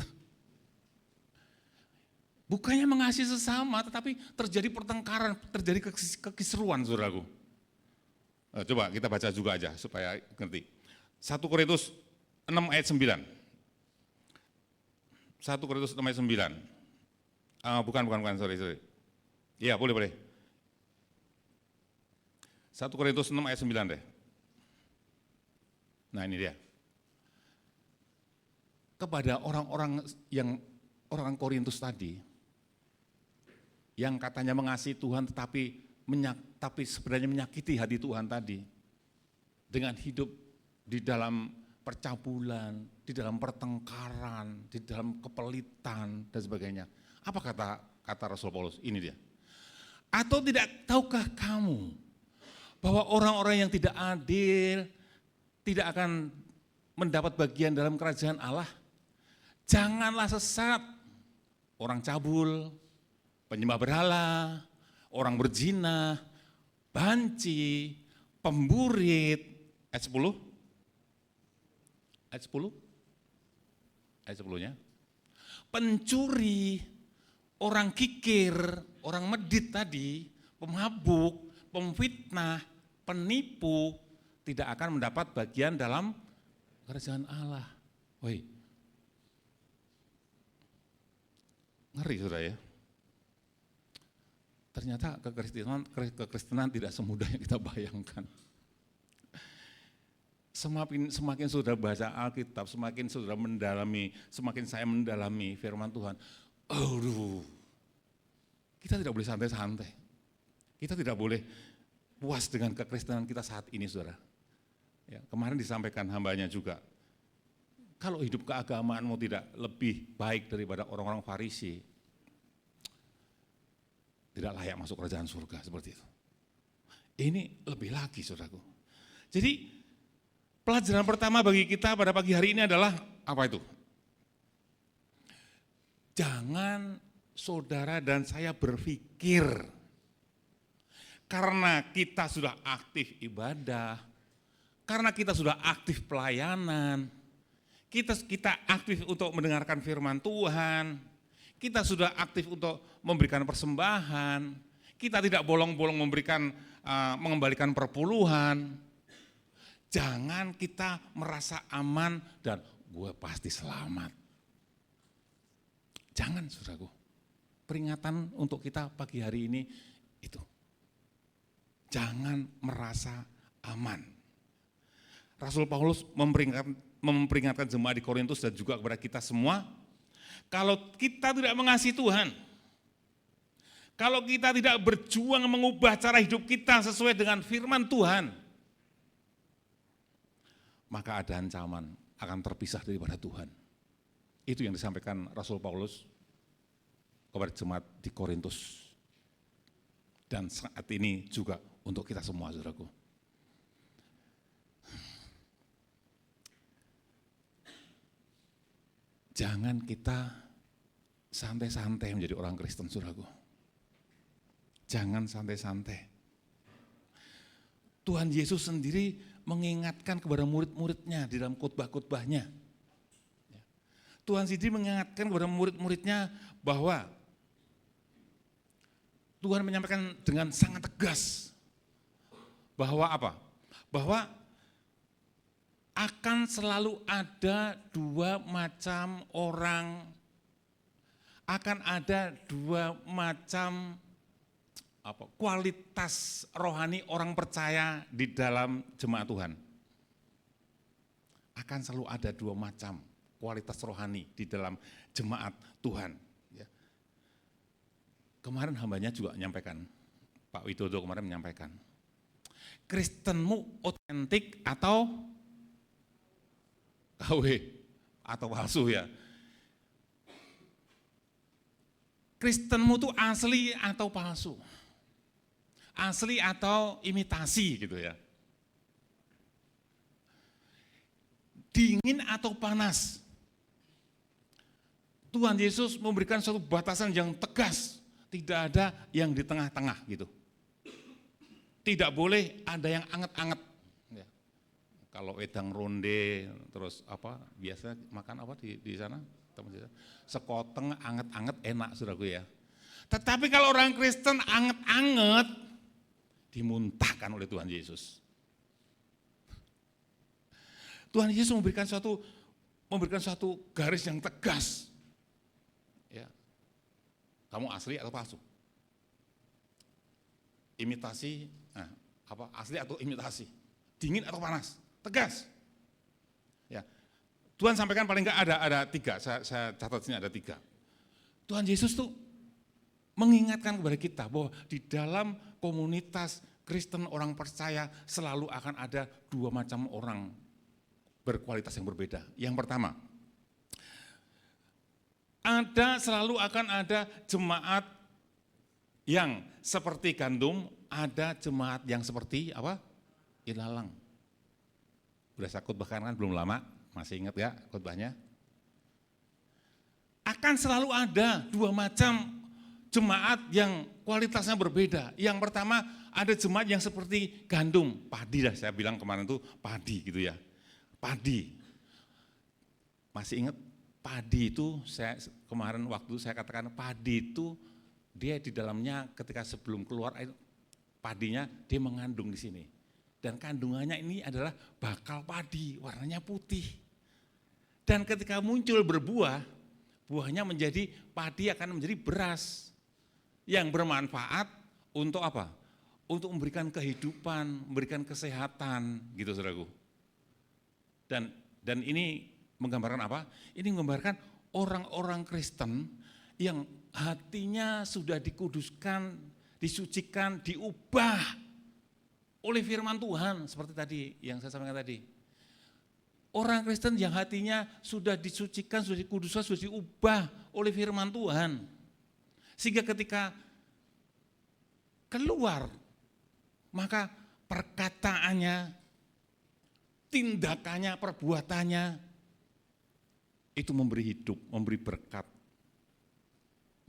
Bukannya mengasihi sesama, tetapi terjadi pertengkaran, terjadi kekisruan, saudaraku. Coba kita baca juga aja supaya ngerti. 1 Korintus 6 ayat 9. 1 Korintus 6 ayat 9. Bukan, sorry. Iya, boleh. 1 Korintus 6 ayat 9 deh. Nah ini dia. Kepada orang-orang orang Korintus tadi, yang katanya mengasihi Tuhan tapi sebenarnya menyakiti hati Tuhan tadi, dengan hidup di dalam percabulan, di dalam pertengkaran, di dalam kepelitan dan sebagainya. Apa kata Rasul Paulus? Ini dia. Atau tidak tahukah kamu bahwa orang-orang yang tidak adil tidak akan mendapat bagian dalam kerajaan Allah? Janganlah sesat, orang cabul, penyembah berhala, orang berzina, banci, pemburit. Ayat 10. Ayat 10. Ayat 10-nya. Pencuri, orang kikir, orang medit tadi, pemabuk, pemfitnah, penipu, tidak akan mendapat bagian dalam kerajaan Allah. Woi, ngeri saudara ya. Ternyata kekristenan tidak semudah yang kita bayangkan. Semakin saudara baca Alkitab, semakin saudara semakin saya mendalami firman Tuhan, kita tidak boleh santai-santai. Kita tidak boleh puas dengan kekristenan kita saat ini, saudara. Ya, kemarin disampaikan hambanya juga, kalau hidup keagamaanmu tidak lebih baik daripada orang-orang Farisi, tidak layak masuk kerajaan surga, seperti itu. Ini lebih lagi, saudaraku. Jadi pelajaran pertama bagi kita pada pagi hari ini adalah apa itu? Jangan saudara dan saya berpikir karena kita sudah aktif ibadah, karena kita sudah aktif pelayanan, kita aktif untuk mendengarkan firman Tuhan, kita sudah aktif untuk memberikan persembahan, kita tidak bolong-bolong mengembalikan perpuluhan. Jangan kita merasa aman dan gue pasti selamat. Jangan, saudaraku. Peringatan untuk kita pagi hari ini itu. Jangan merasa aman. Rasul Paulus memperingatkan jemaat di Korintus dan juga kepada kita semua, kalau kita tidak mengasihi Tuhan, kalau kita tidak berjuang mengubah cara hidup kita sesuai dengan firman Tuhan, maka ada ancaman akan terpisah daripada Tuhan. Itu yang disampaikan Rasul Paulus kepada jemaat di Korintus. Dan saat ini juga untuk kita semua, saudaraku. Jangan kita santai-santai menjadi orang Kristen, saudaraku. Jangan santai-santai. Tuhan Yesus sendiri mengingatkan kepada murid-muridnya di dalam khotbah-khotbahnya. Tuhan sendiri mengingatkan kepada murid-muridnya bahwa Tuhan menyampaikan dengan sangat tegas bahwa apa? Bahwa akan selalu ada dua macam orang, akan ada dua macam kualitas rohani orang percaya di dalam jemaat Tuhan. Akan selalu ada dua macam kualitas rohani di dalam jemaat Tuhan. Ya. Kemarin hambanya juga menyampaikan, Pak Widodo kemarin menyampaikan, Kristenmu otentik atau KW atau palsu ya. Kristenmu itu asli atau palsu? Asli atau imitasi gitu ya. Dingin atau panas? Tuhan Yesus memberikan suatu batasan yang tegas, tidak ada yang di tengah-tengah gitu. Tidak boleh ada yang anget-anget. Ya. Kalau wedang ronde, terus biasa makan apa di sana? Sekoteng anget-anget enak saudaraku ya. Tetapi kalau orang Kristen anget-anget, dimuntahkan oleh Tuhan Yesus. Tuhan Yesus memberikan suatu garis yang tegas. Ya. Kamu asli atau palsu? Imitasi, asli atau imitasi? Dingin atau panas? Tegas. Ya. Tuhan sampaikan paling enggak ada 3, saya catat sini ada 3. Tuhan Yesus tuh mengingatkan kepada kita bahwa di dalam komunitas Kristen orang percaya selalu akan ada dua macam orang berkualitas yang berbeda. Yang pertama, selalu akan ada jemaat yang seperti gandum, ada jemaat yang seperti ilalang. Udah saya khotbahkan kan belum lama, masih ingat ya khotbahnya? Akan selalu ada dua macam jemaat yang kualitasnya berbeda. Yang pertama ada jemaat yang seperti gandum, padi lah saya bilang kemarin itu padi gitu ya. Padi. Masih ingat padi itu kemarin waktu saya katakan padi itu dia di dalamnya ketika sebelum keluar padinya dia mengandung di sini. Dan kandungannya ini adalah bakal padi, warnanya putih. Dan ketika muncul berbuah, buahnya menjadi padi akan menjadi beras yang bermanfaat untuk apa? Untuk memberikan kehidupan, memberikan kesehatan, gitu saudaraku. Dan ini menggambarkan apa? Ini menggambarkan orang-orang Kristen yang hatinya sudah dikuduskan, disucikan, diubah oleh firman Tuhan seperti tadi yang saya sampaikan tadi. Orang Kristen yang hatinya sudah disucikan, sudah dikuduskan, sudah diubah oleh firman Tuhan. Sehingga ketika keluar, maka perkataannya, tindakannya, perbuatannya, itu memberi hidup, memberi berkat,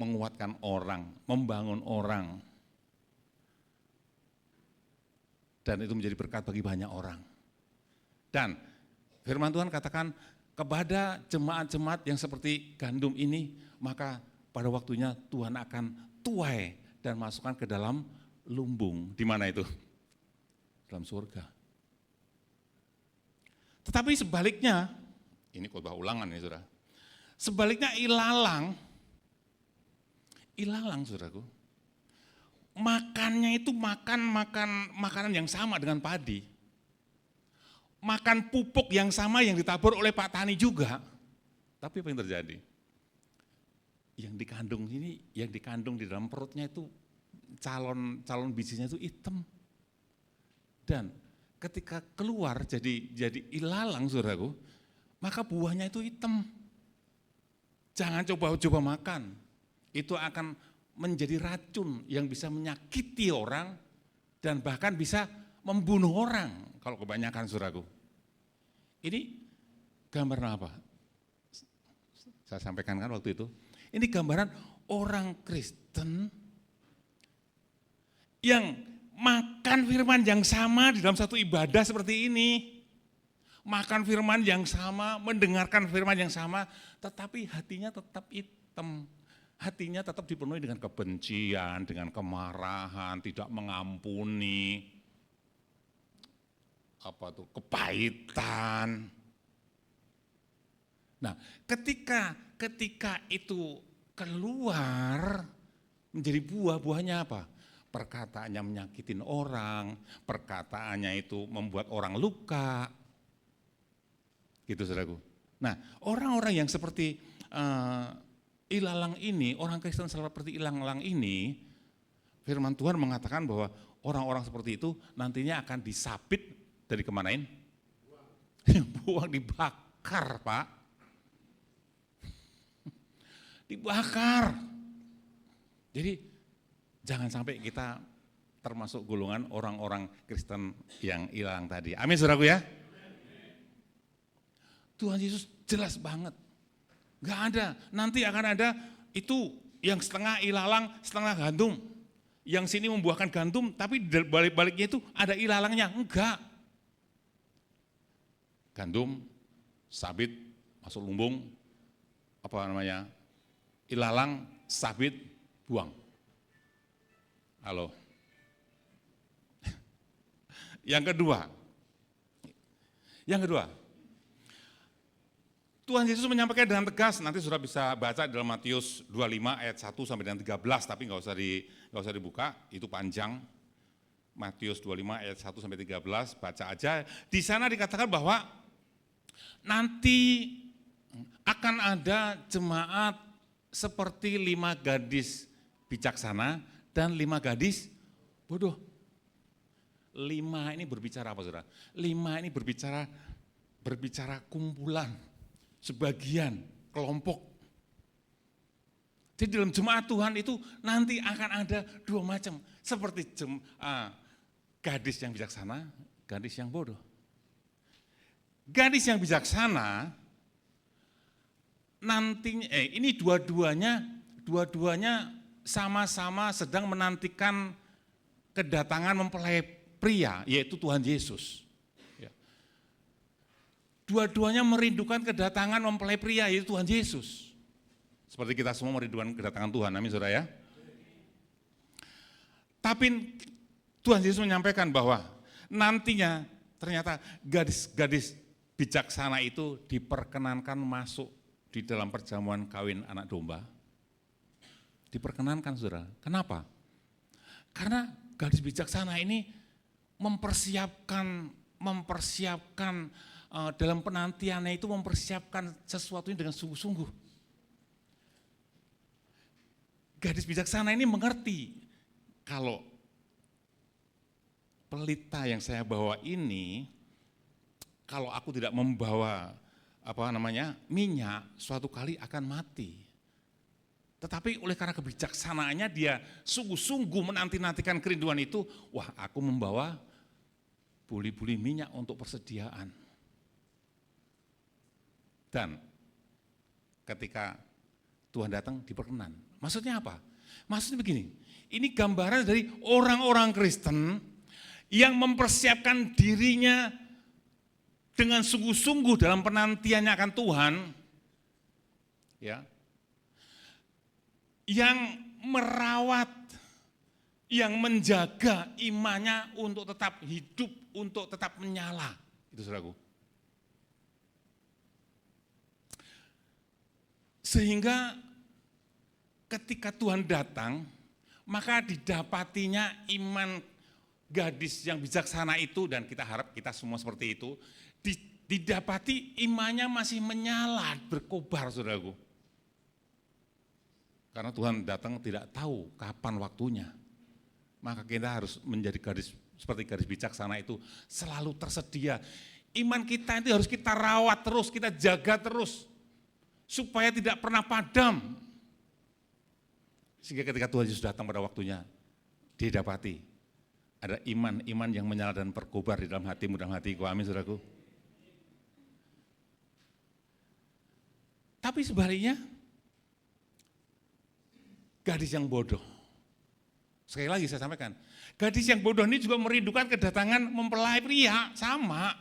menguatkan orang, membangun orang. Dan itu menjadi berkat bagi banyak orang. Dan firman Tuhan katakan kepada jemaat-jemaat yang seperti gandum ini, maka pada waktunya Tuhan akan tuai dan masukkan ke dalam lumbung. Di mana itu? Dalam surga. Tetapi sebaliknya, ini khotbah ulangan ya saudara. Sebaliknya ilalang saudaraku, makannya itu makan makanan yang sama dengan padi. Makan pupuk yang sama yang ditabur oleh Pak Tani juga. Tapi apa yang terjadi? Yang dikandung di dalam perutnya itu calon bijinya itu hitam. Dan ketika keluar jadi ilalang saudaraku, maka buahnya itu hitam. Jangan coba makan. Itu akan menjadi racun yang bisa menyakiti orang dan bahkan bisa membunuh orang kalau kebanyakan saudaraku. Ini gambaran apa? Saya sampaikan kan waktu itu. Ini gambaran orang Kristen yang makan firman yang sama di dalam satu ibadah seperti ini. Makan firman yang sama, mendengarkan firman yang sama, tetapi hatinya tetap hitam. Hatinya tetap dipenuhi dengan kebencian, dengan kemarahan, tidak mengampuni, kepahitan. Nah, ketika itu keluar menjadi buahnya apa? Perkataannya menyakitin orang, perkataannya itu membuat orang luka. Gitu saudaraku. Nah, orang-orang yang seperti ilalang ini, orang Kristen seperti ilalang ini, firman Tuhan mengatakan bahwa orang-orang seperti itu nantinya akan disabit dari kemanain? Buang, dibakar, Pak. Dibakar. Jadi jangan sampai kita termasuk golongan orang-orang Kristen yang hilang tadi. Amin saudaraku ya. Tuhan Yesus jelas banget. Gak ada, nanti akan ada itu yang setengah ilalang, setengah gandum. Yang sini membuahkan gandum, tapi balik-baliknya itu ada ilalangnya. Enggak. Gandum, sabit, masuk lumbung, ilalang, sabit, buang. Halo. Yang kedua, Tuhan Yesus menyampaikan dengan tegas, nanti sudah bisa baca dalam Matius 25 ayat 1 sampai dengan 13, tapi nggak usah dibuka, itu panjang. Matius 25 ayat 1 sampai 13, baca aja. Di sana dikatakan bahwa nanti akan ada jemaat seperti 5 gadis bijaksana dan 5 gadis bodoh. 5 ini berbicara apa saudara? 5 ini berbicara kumpulan, sebagian, kelompok. Jadi dalam jemaat Tuhan itu nanti akan ada 2 macam. Seperti gadis yang bijaksana, gadis yang bodoh. Gadis yang bijaksana nantinya, ini dua-duanya sama-sama sedang menantikan kedatangan mempelai pria, yaitu Tuhan Yesus. Dua-duanya merindukan kedatangan mempelai pria, yaitu Tuhan Yesus. Seperti kita semua merindukan kedatangan Tuhan, amin saudara ya. Tapi Tuhan Yesus menyampaikan bahwa nantinya ternyata gadis-gadis bijaksana itu diperkenankan masuk di dalam perjamuan kawin anak domba. Diperkenankan saudara, kenapa? Karena gadis bijaksana ini mempersiapkan dalam penantiannya itu mempersiapkan sesuatu dengan sungguh-sungguh. Gadis bijaksana ini mengerti kalau pelita yang saya bawa ini, kalau aku tidak membawa minyak, suatu kali akan mati. Tetapi oleh karena kebijaksanaannya dia sungguh-sungguh menanti-nantikan kerinduan itu, wah aku membawa buli-buli minyak untuk persediaan. Dan ketika Tuhan datang diperkenan. Maksudnya apa? Maksudnya begini, ini gambaran dari orang-orang Kristen yang mempersiapkan dirinya dengan sungguh-sungguh dalam penantiannya akan Tuhan, ya, yang merawat, yang menjaga imannya untuk tetap hidup, untuk tetap menyala. Itu saudaraku. Sehingga ketika Tuhan datang, maka didapatinya iman gadis yang bijaksana itu, dan kita harap kita semua seperti itu, didapati imannya masih menyala, berkobar saudaraku. Karena Tuhan datang tidak tahu kapan waktunya. Maka kita harus menjadi gadis seperti gadis bijaksana itu, selalu tersedia. Iman kita itu harus kita rawat terus, kita jaga terus, supaya tidak pernah padam. Sehingga ketika Tuhan Yesus datang pada waktunya, didapati ada iman yang menyala dan berkobar di dalam hatimu dan hatiku. Amin saudaraku. Tapi sebaliknya, gadis yang bodoh, Sekali lagi saya sampaikan, gadis yang bodoh ini juga merindukan kedatangan mempelai pria, sama.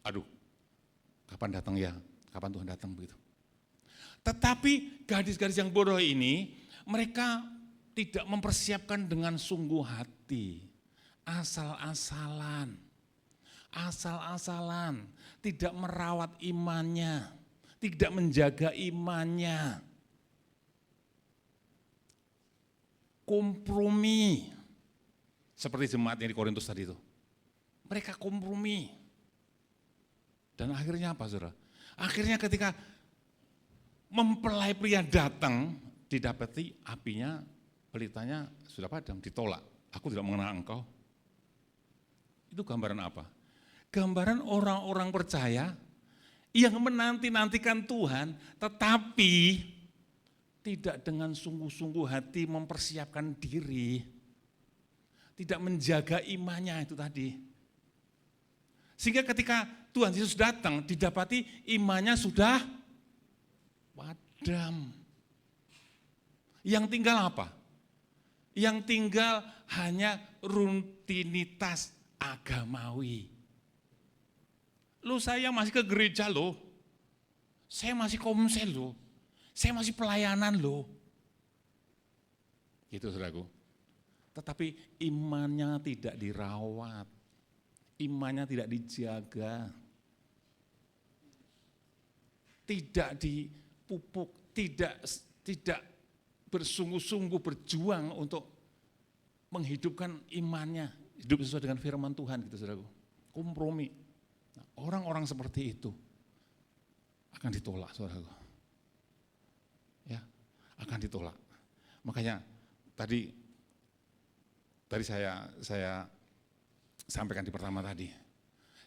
Aduh, kapan datang ya? Kapan Tuhan datang begitu? Tetapi gadis-gadis yang bodoh ini, mereka tidak mempersiapkan dengan sungguh hati, asal-asalan, tidak merawat imannya, tidak menjaga imannya, kompromi, seperti jemaat yang di Korintus tadi itu. Mereka kompromi. Dan akhirnya apa, saudara? Akhirnya ketika mempelai pria datang, didapati apinya, pelitanya sudah padam, ditolak. Aku tidak mengenal engkau. Itu gambaran apa? Gambaran orang-orang percaya yang menanti-nantikan Tuhan, tetapi tidak dengan sungguh-sungguh hati mempersiapkan diri. Tidak menjaga imannya itu tadi. Sehingga ketika Tuhan Yesus datang, didapati imannya sudah padam. Yang tinggal apa? Yang tinggal hanya rutinitas agamawi. Loh, saya masih ke gereja loh, saya masih komsel loh, saya masih pelayanan loh. Gitu saudaraku. Tetapi imannya tidak dirawat, imannya tidak dijaga, tidak dipupuk, tidak bersungguh-sungguh berjuang untuk menghidupkan imannya, hidup sesuai dengan firman Tuhan gitu saudaraku. Kompromi. Nah, orang-orang seperti itu akan ditolak saudaraku. Ya, akan ditolak. Makanya tadi saya sampaikan di pertama tadi,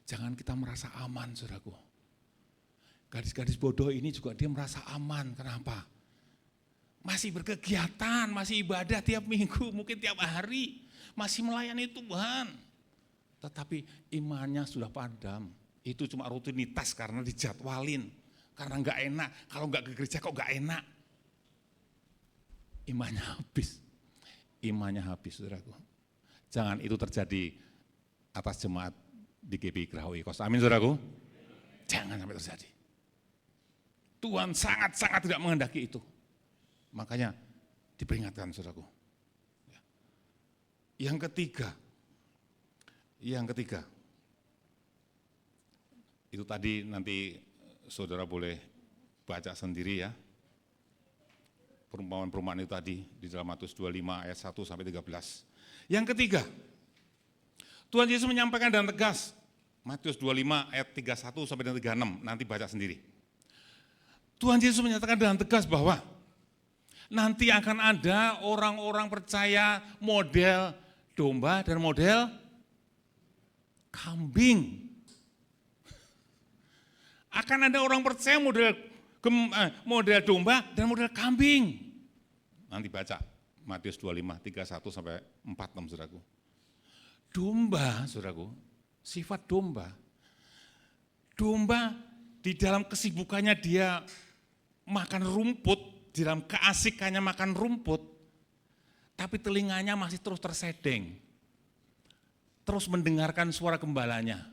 jangan kita merasa aman saudaraku. Gadis-gadis bodoh ini juga dia merasa aman, kenapa? Masih berkegiatan, masih ibadah tiap minggu, mungkin tiap hari, masih melayani Tuhan. Tetapi imannya sudah padam, itu cuma rutinitas karena dijadwalin, karena enggak enak, kalau enggak ke gereja kok enggak enak. Imannya habis saudaraku. Jangan itu terjadi atas jemaat di GBI Grahawi Kos. Amin saudaraku. Jangan sampai terjadi. Tuhan sangat-sangat tidak menghendaki itu. Makanya diperingatkan saudaraku. Yang ketiga, itu tadi nanti saudara boleh baca sendiri ya. Perumpamaan-perumpamaan itu tadi di dalam Matius 25 ayat 1 sampai 13. Yang ketiga, Tuhan Yesus menyampaikan dengan tegas, Matius 25 ayat 31 sampai 36, nanti baca sendiri. Tuhan Yesus menyatakan dengan tegas bahwa nanti akan ada orang-orang percaya model domba dan model kambing. Akan ada orang percaya model domba dan model kambing. Nanti baca Matius 25, 31 sampai 46 saudaraku. Domba saudaraku, sifat domba. Domba di dalam kesibukannya dia makan rumput, di dalam keasikannya makan rumput, tapi telinganya masih terus tersedeng, terus mendengarkan suara gembalanya.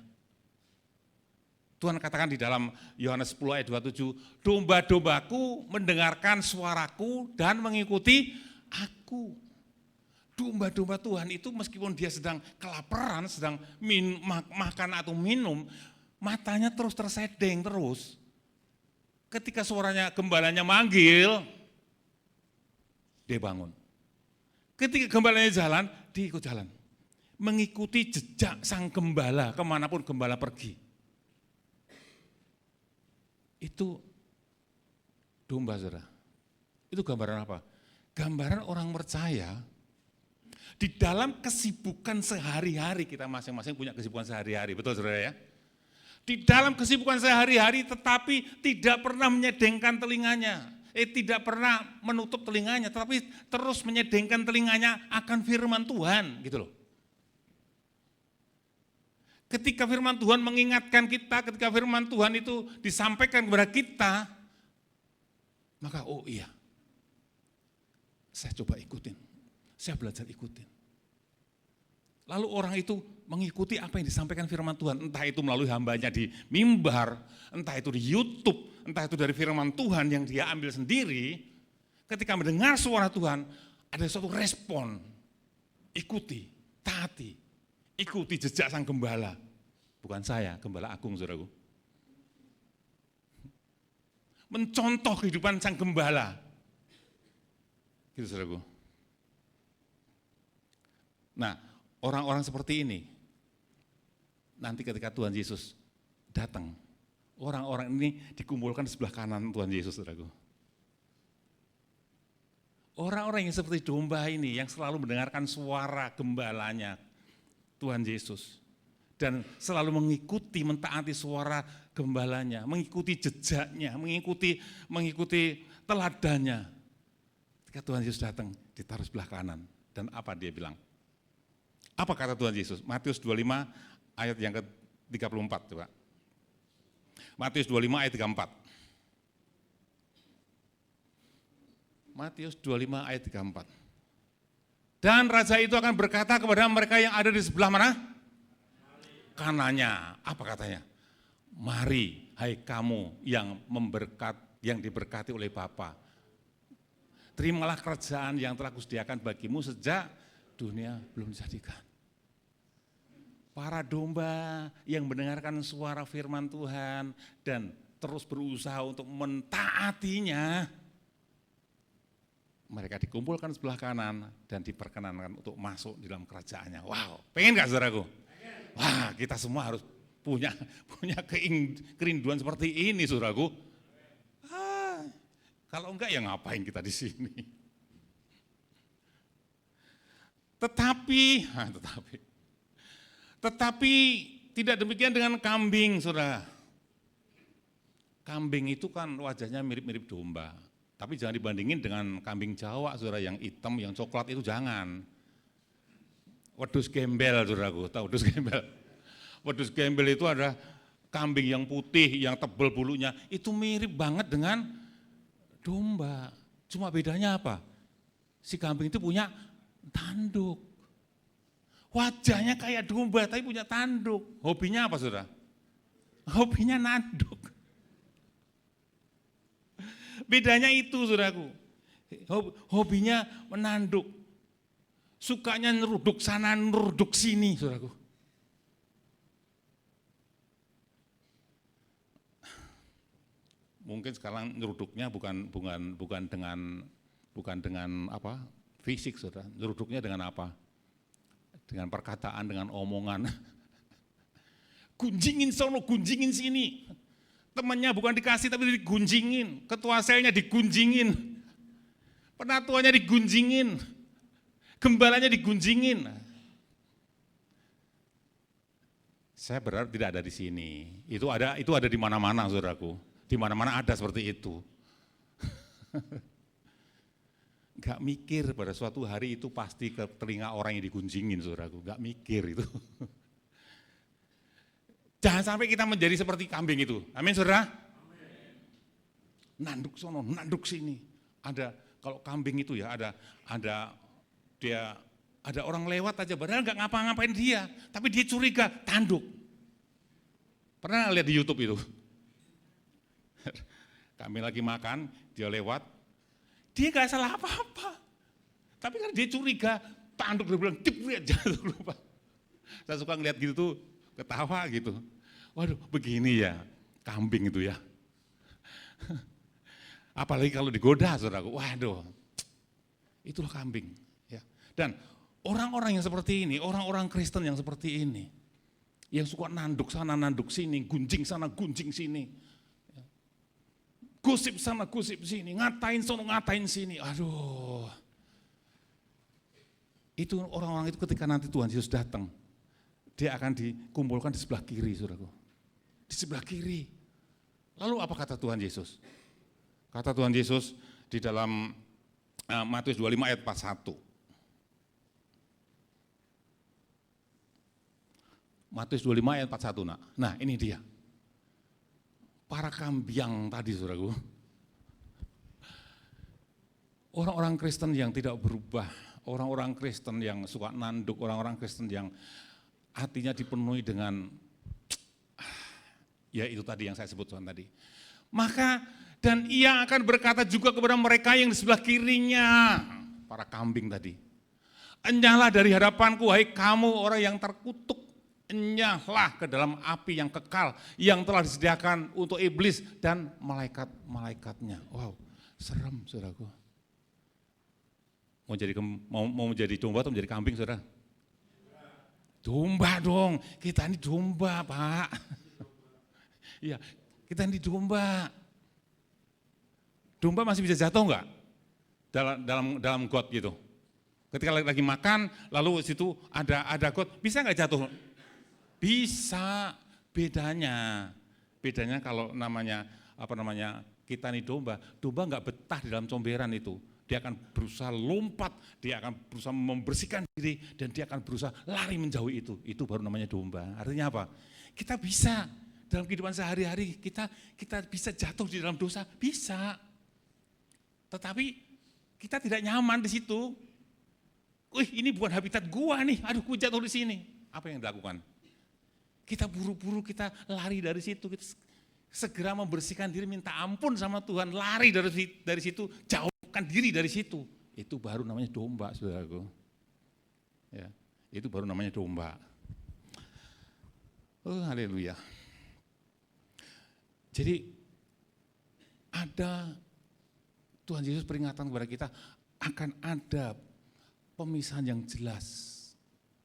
Tuhan katakan di dalam Yohanes 10 ayat 27, domba-dombaku mendengarkan suaraku dan mengikuti aku. Domba-domba Tuhan itu meskipun dia sedang kelaparan, sedang makan atau minum, matanya terus tersedeng terus. Ketika suaranya gembalanya manggil, dia bangun. Ketika gembalanya jalan, dia ikut jalan. Mengikuti jejak sang gembala kemanapun gembala pergi. Itu domba saudara. Itu gambaran apa? Gambaran orang percaya di dalam kesibukan sehari-hari, kita masing-masing punya kesibukan sehari-hari, betul saudara ya? Di dalam kesibukan sehari-hari tetapi tidak pernah menyedengkan telinganya, tidak pernah menutup telinganya, tetapi terus menyedengkan telinganya akan firman Tuhan gitu loh. Ketika firman Tuhan mengingatkan kita, ketika firman Tuhan itu disampaikan kepada kita, maka oh iya, Saya coba ikutin, saya belajar ikutin. Lalu orang itu mengikuti apa yang disampaikan firman Tuhan, entah itu melalui hambanya di mimbar, entah itu di YouTube, entah itu dari firman Tuhan yang dia ambil sendiri. Ketika mendengar suara Tuhan, ada suatu respon, ikuti, taati, ikuti jejak sang gembala. Bukan saya, gembala agung, saudaraku. Mencontoh kehidupan sang gembala. Gitu, saudaraku. Nah, orang-orang seperti ini, nanti ketika Tuhan Yesus datang, orang-orang ini dikumpulkan di sebelah kanan Tuhan Yesus, saudaraku. Orang-orang yang seperti domba ini, yang selalu mendengarkan suara gembalanya, Tuhan Yesus. Dan selalu mengikuti, mentaati suara gembalanya, mengikuti jejaknya, mengikuti teladannya. Ketika Tuhan Yesus datang, ditaruh sebelah kanan. Dan apa dia bilang? Apa kata Tuhan Yesus? Matius 25 ayat yang ke-34 coba. Matius 25 ayat 34. Matius 25 ayat 34. Dan raja itu akan berkata kepada mereka yang ada di sebelah mana? Kanannya. Apa katanya? Mari, hai kamu yang diberkati oleh Bapa. Terimalah kerajaan yang telah kusediakan bagimu sejak dunia belum dijadikan. Para domba yang mendengarkan suara firman Tuhan dan terus berusaha untuk mentaatinya, mereka dikumpulkan sebelah kanan dan diperkenankan untuk masuk di dalam kerajaannya. Wow, pengen gak saudaraku? Wah, kita semua harus punya kerinduan seperti ini, saudaraku. Kalau enggak ya ngapain kita di sini? Tetapi tidak demikian dengan kambing, saudara. Kambing itu kan wajahnya mirip-mirip domba. Tapi jangan dibandingin dengan kambing Jawa, saudara, yang hitam, yang coklat itu jangan. Wedus gembel, saudaraku, tahu wedus gembel? Wedus gembel itu ada kambing yang putih, yang tebal bulunya, itu mirip banget dengan domba. Cuma bedanya apa? Si kambing itu punya tanduk. Wajahnya kayak domba, tapi punya tanduk. Hobinya apa, saudara? Hobinya nanduk. Bedanya itu, saudaraku. Hobinya menanduk. Sukanya neruduk sana, neruduk sini, saudaraku. Mungkin sekarang neruduknya bukan dengan apa? Fisik, saudara. Neruduknya dengan apa? Dengan perkataan, dengan omongan. Gunjingin sono, gunjingin sini. Temannya bukan dikasih tapi digunjingin, ketua selnya digunjingin, penatuannya digunjingin, gembalanya digunjingin. Saya berharap tidak ada di sini. Itu ada di mana-mana, saudaraku. Di mana-mana ada seperti itu. Gak mikir pada suatu hari itu pasti ke telinga orang yang digunjingin, saudaraku. Gak mikir itu. Jangan sampai kita menjadi seperti kambing itu. Amin, saudara? Nanduk sono, nanduk sini. Kalau kambing itu ya ada orang lewat aja, padahal nggak ngapa-ngapain dia, tapi dia curiga, tanduk. Pernah lihat di YouTube itu? Kami lagi makan, dia lewat, dia nggak salah apa-apa. Tapi kan dia curiga, tanduk, dia bilang, lihat jangan lupa. Saya suka ngeliat gitu tuh, ketawa gitu. Waduh, begini ya, kambing itu ya. Apalagi kalau digoda, saudaraku, waduh, itulah kambing. Ya. Dan orang-orang yang seperti ini, orang-orang Kristen yang seperti ini, yang suka nanduk sana, nanduk sini, gunjing sana, gunjing sini, gosip sana, gosip sini, ngatain sana, ngatain sini, aduh. Itu orang-orang itu ketika nanti Tuhan Yesus datang, dia akan dikumpulkan di sebelah kiri, saudaraku. Di sebelah kiri. Lalu apa kata Tuhan Yesus? Kata Tuhan Yesus di dalam Matius 25 ayat 41. Matius 25 ayat 41, nak. Nah, ini dia. Para kambing tadi, saudaraku. orang-orang Kristen yang tidak berubah, orang-orang Kristen yang suka nanduk, orang-orang Kristen yang hatinya dipenuhi dengan, ya itu tadi yang saya sebutkan tadi. Maka, dan ia akan berkata juga kepada mereka yang di sebelah kirinya, para kambing tadi. Enyahlah dari hadapanku, hai kamu orang yang terkutuk. Enyahlah ke dalam api yang kekal, yang telah disediakan untuk iblis dan malaikat-malaikatnya. Wow, serem saudaraku. Mau menjadi domba atau menjadi kambing saudara? Domba dong, kita ini domba Pak. Iya, kita ini domba. Domba masih bisa jatuh enggak? Dalam got gitu. Ketika lagi makan, lalu situ ada got, bisa enggak jatuh? Bisa. Bedanya kalau kita ini domba enggak betah di dalam comberan itu. Dia akan berusaha lompat, dia akan berusaha membersihkan diri, dan dia akan berusaha lari menjauhi itu. Itu baru namanya domba. Artinya apa? Kita bisa, dalam kehidupan sehari-hari, kita bisa jatuh di dalam dosa, bisa. Tetapi kita tidak nyaman di situ. Wih, ini bukan habitat gua nih, aduh gua jatuh di sini. Apa yang dilakukan? Kita buru-buru, kita lari dari situ, kita segera membersihkan diri, minta ampun sama Tuhan, lari dari situ, jauhkan diri dari situ. Itu baru namanya domba, saudaraku. Ya, itu baru namanya domba. Oh, haleluya. Jadi ada Tuhan Yesus peringatan kepada kita, akan ada pemisahan yang jelas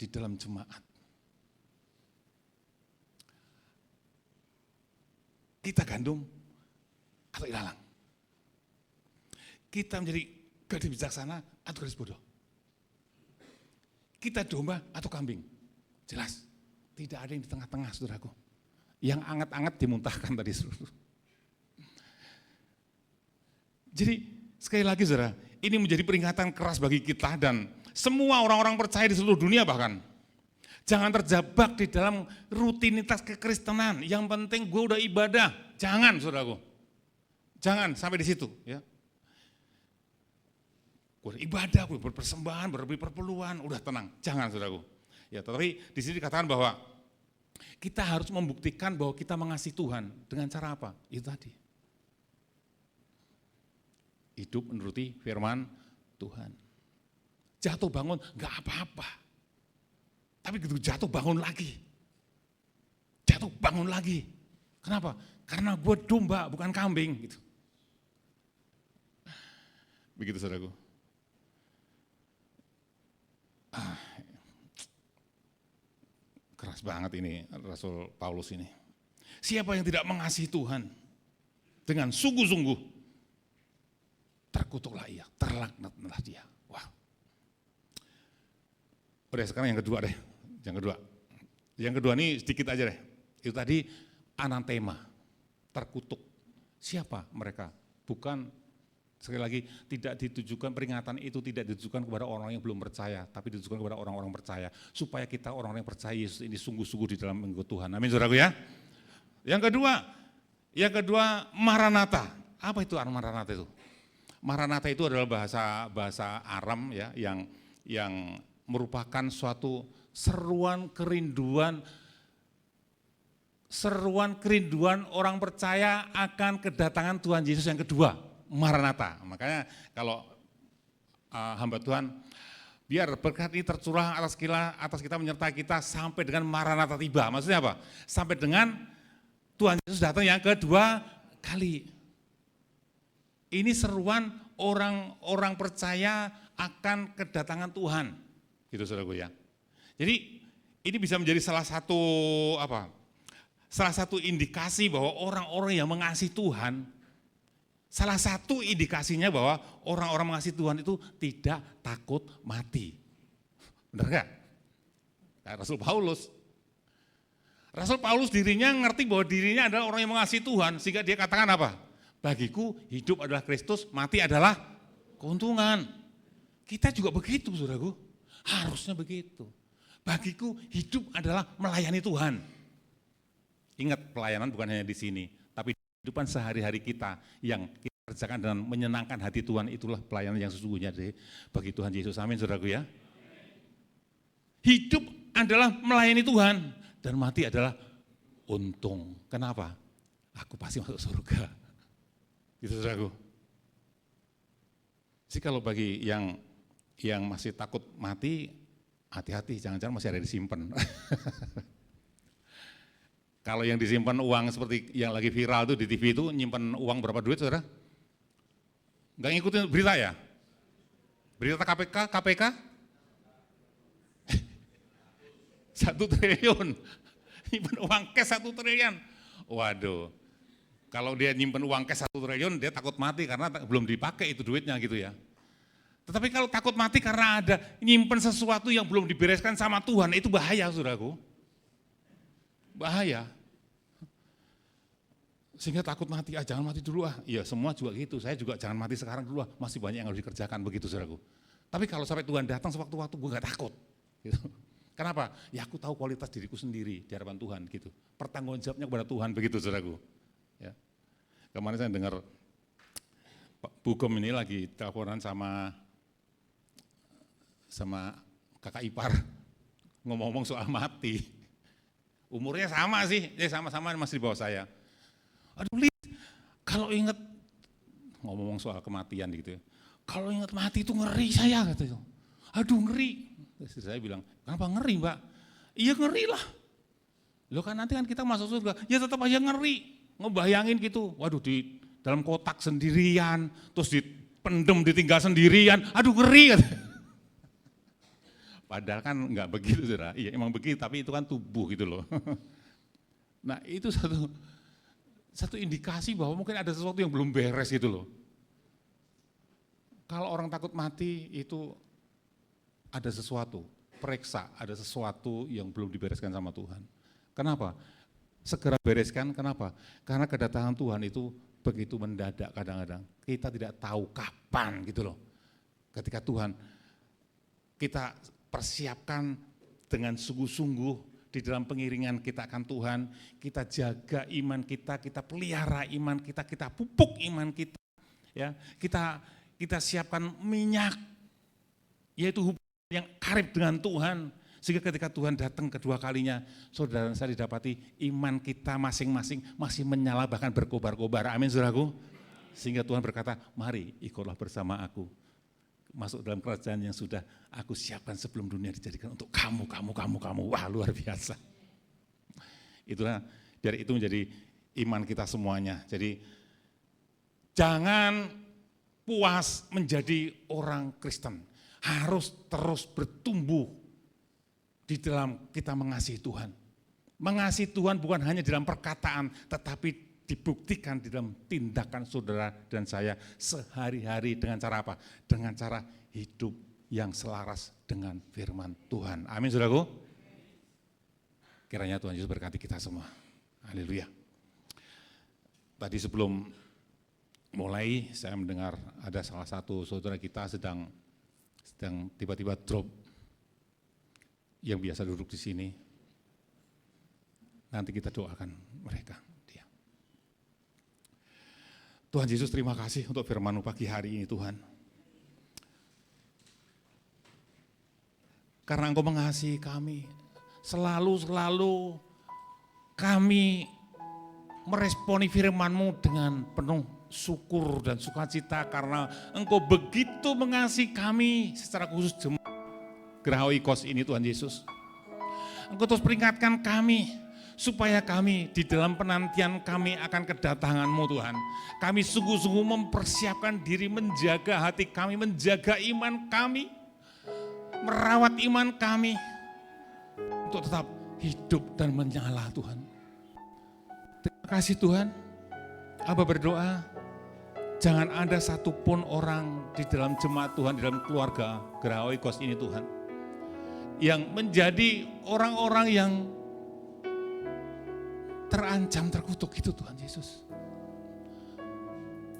di dalam jemaat. Kita gandum atau ilalang. Kita menjadi gadis bijaksana atau gadis bodoh. Kita domba atau kambing. Jelas, tidak ada yang di tengah-tengah, saudaraku. Yang anget-anget dimuntahkan tadi, saudara. Jadi sekali lagi saudara, ini menjadi peringatan keras bagi kita dan semua orang-orang percaya di seluruh dunia bahkan. Jangan terjebak di dalam rutinitas kekristenan. Yang penting gue udah ibadah. Jangan saudaraku. Jangan sampai di situ. Ya. Gue udah ibadah, gue berpersembahan, berberi perpuluhan, udah tenang. Jangan saudaraku. Ya, tetapi di sini dikatakan bahwa kita harus membuktikan bahwa kita mengasihi Tuhan. Dengan cara apa? Itu tadi. Hidup menuruti firman Tuhan. Jatuh bangun gak apa-apa. Tapi begitu jatuh bangun lagi. Jatuh bangun lagi. Kenapa? Karena gue domba bukan kambing. Gitu. Begitu saudaraku. Keras banget ini Rasul Paulus ini. Siapa yang tidak mengasihi Tuhan dengan sungguh-sungguh, terkutuklah ia, terlaknatlah dia. Wah. Udah sekarang yang kedua deh. Yang kedua ini sedikit aja deh. Itu tadi anatema, terkutuk. Siapa mereka? Bukan, sekali lagi, tidak ditujukan, peringatan itu tidak ditujukan kepada orang yang belum percaya, tapi ditujukan kepada orang-orang percaya. Supaya kita orang-orang yang percaya Yesus ini sungguh-sungguh di dalam mengikut Tuhan. Amin saudaraku ya. Yang kedua Maranatha. Apa itu Maranatha itu? Maranatha itu adalah bahasa Aram ya, yang merupakan suatu seruan kerinduan orang percaya akan kedatangan Tuhan Yesus yang kedua, Maranatha. Makanya kalau hamba Tuhan, biar berkat ini tercurah atas kita menyertai kita sampai dengan Maranatha tiba. Maksudnya apa? Sampai dengan Tuhan Yesus datang yang kedua kali. Ini seruan orang percaya akan kedatangan Tuhan. Gitu saudaraku ya. Jadi ini bisa menjadi salah satu indikasi bahwa orang-orang yang mengasihi Tuhan, salah satu indikasinya bahwa orang-orang mengasihi Tuhan itu tidak takut mati. Benar enggak? Kayak Rasul Paulus dirinya ngerti bahwa dirinya adalah orang yang mengasihi Tuhan, sehingga dia katakan apa? Bagiku hidup adalah Kristus, mati adalah keuntungan. Kita juga begitu saudaraku. Harusnya begitu. Bagiku hidup adalah melayani Tuhan. Ingat, pelayanan bukan hanya di sini, tapi kehidupan sehari-hari kita yang kita kerjakan dan menyenangkan hati Tuhan, itulah pelayanan yang sesungguhnya bagi Tuhan Yesus. Amin, saudaraku ya. Hidup adalah melayani Tuhan dan mati adalah untung. Kenapa? Aku pasti masuk surga. Gitu saudaraku. Jadi kalau bagi yang masih takut mati, hati-hati, jangan-jangan masih ada disimpan. Kalau yang disimpan uang seperti yang lagi viral itu di TV itu, nyimpan uang berapa duit saudara? Enggak ngikutin berita ya? Berita KPK? 1 triliun, nyimpan uang cash 1 triliun. Waduh, kalau dia nyimpan uang cash 1 triliun, dia takut mati karena belum dipakai itu duitnya gitu ya. Tetapi kalau takut mati karena ada nyimpan sesuatu yang belum dibereskan sama Tuhan, itu bahaya saudaraku. Bahaya. Sehingga takut mati, jangan mati dulu Iya, semua juga gitu, saya juga jangan mati sekarang dulu masih banyak yang harus dikerjakan begitu saudaraku. Tapi kalau sampai Tuhan datang sewaktu-waktu, gue gak takut. Gitu. Kenapa? Ya aku tahu kualitas diriku sendiri di hadapan Tuhan gitu. Pertanggung jawabnya kepada Tuhan begitu saudaraku. Ya. Kemarin saya dengar Pak Bugom ini lagi teleponan sama kakak ipar, ngomong-ngomong soal mati. Umurnya sama sih, sama-sama masih di bawah saya. Aduh Lis, kalau ingat, ngomong soal kematian gitu ya, kalau ingat mati itu ngeri saya gitu. Aduh ngeri. Saya bilang, kenapa ngeri Mbak? Iya ngeri lah. Loh kan nanti kan kita masuk surga, ya tetap aja ngeri. Ngebayangin gitu, waduh di dalam kotak sendirian, terus dipendem, ditinggal sendirian, aduh ngeri. Padahal kan enggak begitu saudara, iya emang begitu, tapi itu kan tubuh gitu loh. Nah itu satu indikasi bahwa mungkin ada sesuatu yang belum beres gitu loh. Kalau orang takut mati itu ada sesuatu, periksa, ada sesuatu yang belum dibereskan sama Tuhan. Kenapa? Segera bereskan, kenapa? Karena kedatangan Tuhan itu begitu mendadak kadang-kadang. Kita tidak tahu kapan gitu loh. Ketika Tuhan, kita persiapkan dengan sungguh-sungguh di dalam pengiringan kita akan Tuhan, kita jaga iman kita pelihara iman kita pupuk iman kita. Ya, kita siapkan minyak, yaitu hubungan yang karib dengan Tuhan, sehingga ketika Tuhan datang kedua kalinya, saudara dan saya didapati iman kita masing-masing masih menyala bahkan berkobar-kobar. Amin saudaraku. Sehingga Tuhan berkata, mari ikutlah bersama aku masuk dalam kerajaan yang sudah aku siapkan sebelum dunia dijadikan untuk kamu. Wah luar biasa. Itulah, biar itu menjadi iman kita semuanya. Jadi jangan puas menjadi orang Kristen. Harus terus bertumbuh di dalam kita mengasihi Tuhan. Mengasihi Tuhan bukan hanya dalam perkataan, tetapi dibuktikan di dalam tindakan saudara dan saya sehari-hari dengan cara apa? Dengan cara hidup yang selaras dengan firman Tuhan. Amin saudaraku. Kiranya Tuhan Yesus berkati kita semua. Haleluya. Tadi sebelum mulai saya mendengar ada salah satu saudara kita sedang tiba-tiba drop, yang biasa duduk di sini. Nanti kita doakan mereka. Dia. Tuhan Yesus, terima kasih untuk firman-Mu pagi hari ini Tuhan. Karena Engkau mengasihi kami, selalu kami meresponi firman-Mu dengan penuh syukur dan sukacita karena Engkau begitu mengasihi kami secara khusus jemaat Geraha Oikos ini Tuhan Yesus. Engkau terus peringatkan kami supaya kami di dalam penantian kami akan kedatangan-Mu Tuhan. Kami sungguh-sungguh mempersiapkan diri, menjaga hati kami, menjaga iman kami, merawat iman kami untuk tetap hidup dan menyala Tuhan. Terima kasih Tuhan. Aba berdoa, jangan ada satupun orang di dalam jemaat Tuhan, di dalam keluarga Geraha Oikos ini Tuhan, yang menjadi orang-orang yang terancam, terkutuk itu Tuhan Yesus.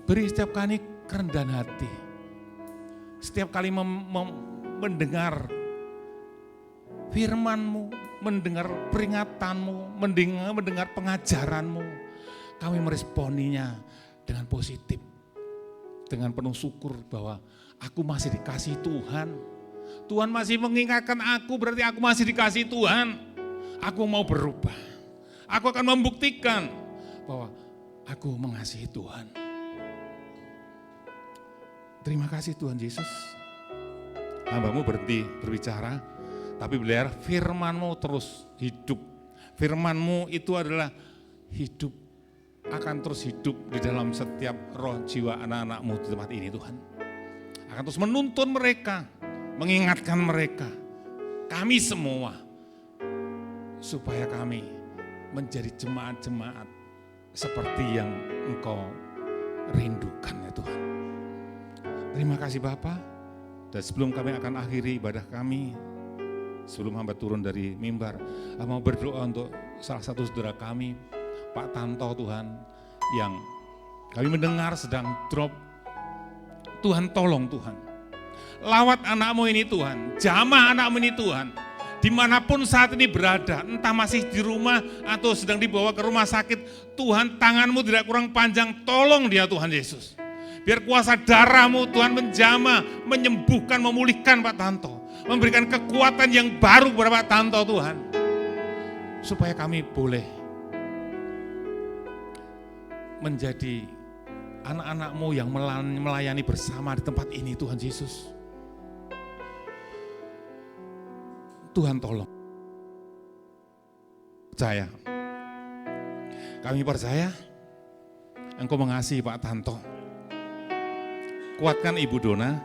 Beri setiap kali kerendahan hati, setiap kali mendengar firman-Mu, mendengar peringatan-Mu, mendengar pengajaran-Mu, kami meresponinya dengan positif, dengan penuh syukur bahwa aku masih dikasih Tuhan. Tuhan masih mengingatkan aku, berarti aku masih dikasih Tuhan. Aku mau berubah. Aku akan membuktikan bahwa aku mengasihi Tuhan. Terima kasih Tuhan Yesus. Hamba-Mu berhenti berbicara, tapi beliau firman-Mu terus hidup. Firman-Mu itu adalah hidup, akan terus hidup di dalam setiap roh jiwa anak-anak-Mu di tempat ini Tuhan. Akan terus menuntun mereka, mengingatkan mereka, kami semua, supaya kami menjadi jemaat-jemaat seperti yang Engkau rindukan ya Tuhan. Terima kasih Bapa. Dan sebelum kami akan akhiri ibadah kami, sebelum hamba turun dari mimbar, mau berdoa untuk salah satu saudara kami, Pak Tanto Tuhan, yang kami mendengar sedang drop. Tuhan tolong Tuhan, lawat anak-Mu ini Tuhan, jamah anak-Mu ini Tuhan, dimanapun saat ini berada, entah masih di rumah atau sedang dibawa ke rumah sakit, Tuhan tangan-Mu tidak kurang panjang, tolong dia Tuhan Yesus. Biar kuasa darah-Mu Tuhan menjamah, menyembuhkan, memulihkan Pak Tanto, memberikan kekuatan yang baru kepada Pak Tanto Tuhan, supaya kami boleh menjadi anak-anak-Mu yang melayani bersama di tempat ini Tuhan Yesus. Tuhan tolong. Percaya. Kami percaya Engkau mengasihi Pak Tanto. Kuatkan Ibu Dona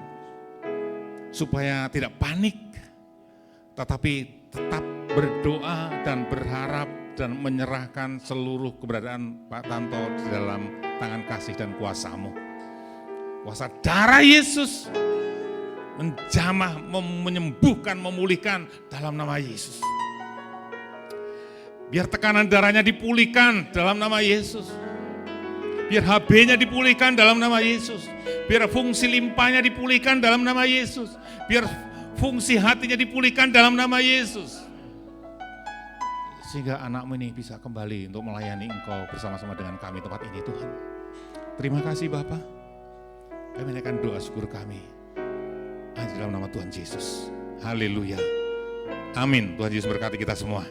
supaya tidak panik, tetapi tetap berdoa dan berharap dan menyerahkan seluruh keberadaan Pak Tanto di dalam tangan kasih dan kuasa-Mu. Kuasa darah Yesus menjamah, menyembuhkan, memulihkan dalam nama Yesus. Biar tekanan darahnya dipulihkan dalam nama Yesus. Biar HB-nya dipulihkan dalam nama Yesus. Biar fungsi limpanya dipulihkan dalam nama Yesus. Biar fungsi hatinya dipulihkan dalam nama Yesus. Sehingga anak-Mu ini bisa kembali untuk melayani Engkau bersama-sama dengan kami tempat ini Tuhan. Terima kasih Bapa. Kami naikkan doa syukur kami di dalam nama Tuhan Yesus. Haleluya. Amin. Tuhan Yesus berkati kita semua.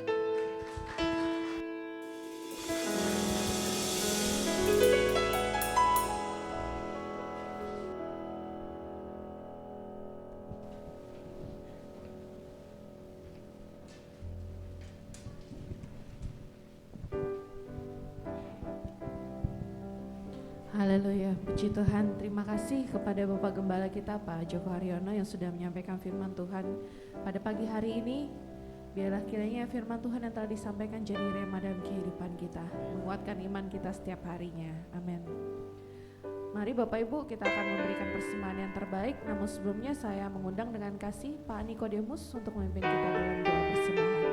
Haleluya, puji Tuhan. Terima kasih kepada Bapak Gembala kita Pak Joko Haryono yang sudah menyampaikan firman Tuhan pada pagi hari ini. Biarlah kiranya firman Tuhan yang telah disampaikan jadi rema dalam kehidupan kita, menguatkan iman kita setiap harinya. Amin. Mari Bapak Ibu, kita akan memberikan persembahan yang terbaik. Namun sebelumnya saya mengundang dengan kasih Pak Nikodemus untuk memimpin kita dalam doa persembahan.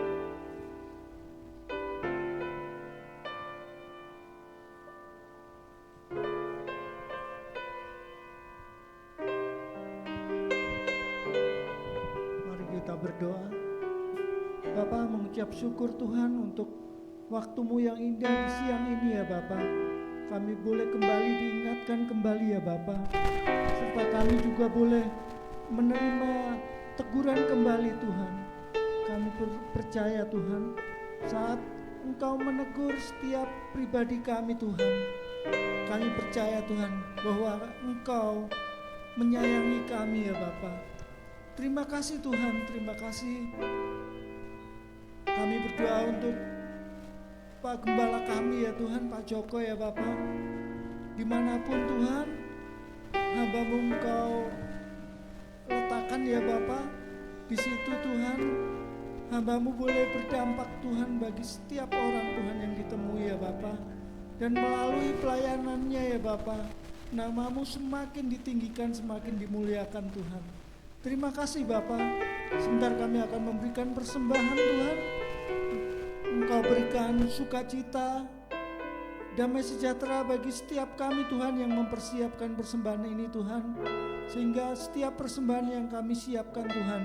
Berdoa. Bapa mengucap syukur Tuhan untuk waktu-Mu yang indah di siang ini ya Bapa. Kami boleh kembali diingatkan kembali ya Bapa. Serta kami juga boleh menerima teguran kembali Tuhan. Kami percaya Tuhan, saat Engkau menegur setiap pribadi kami Tuhan, kami percaya Tuhan bahwa Engkau menyayangi kami ya Bapa. Terima kasih Tuhan, terima kasih. Kami berdoa untuk Pak Gembala kami ya Tuhan, Pak Joko ya Bapak. Dimanapun Tuhan, hamba-Mu Engkau letakkan ya Bapak. Di situ Tuhan, hamba-Mu boleh berdampak Tuhan bagi setiap orang Tuhan yang ditemui ya Bapak. Dan melalui pelayanannya ya Bapak, nama-Mu semakin ditinggikan, semakin dimuliakan Tuhan. Terima kasih Bapa. Sebentar kami akan memberikan persembahan Tuhan. Engkau berikan sukacita, damai sejahtera bagi setiap kami Tuhan yang mempersiapkan persembahan ini Tuhan. Sehingga setiap persembahan yang kami siapkan Tuhan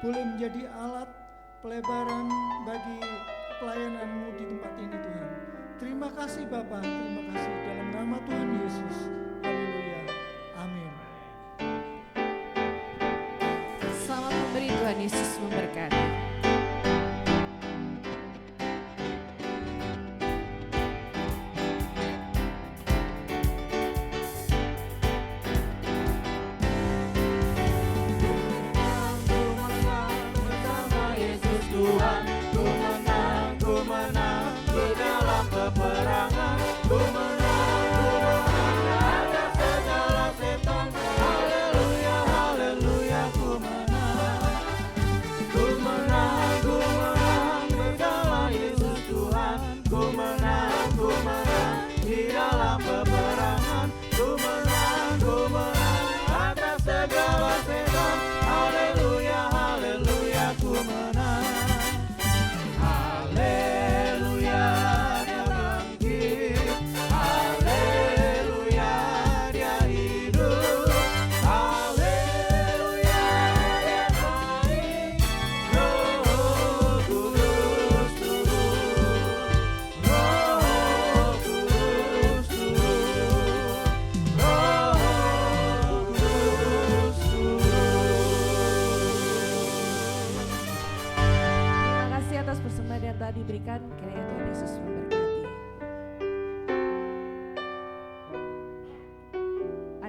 boleh menjadi alat pelebaran bagi pelayanan-Mu di tempat ini Tuhan. Terima kasih Bapa, terima kasih dalam nama Tuhan Yesus. Haleluya. Amin.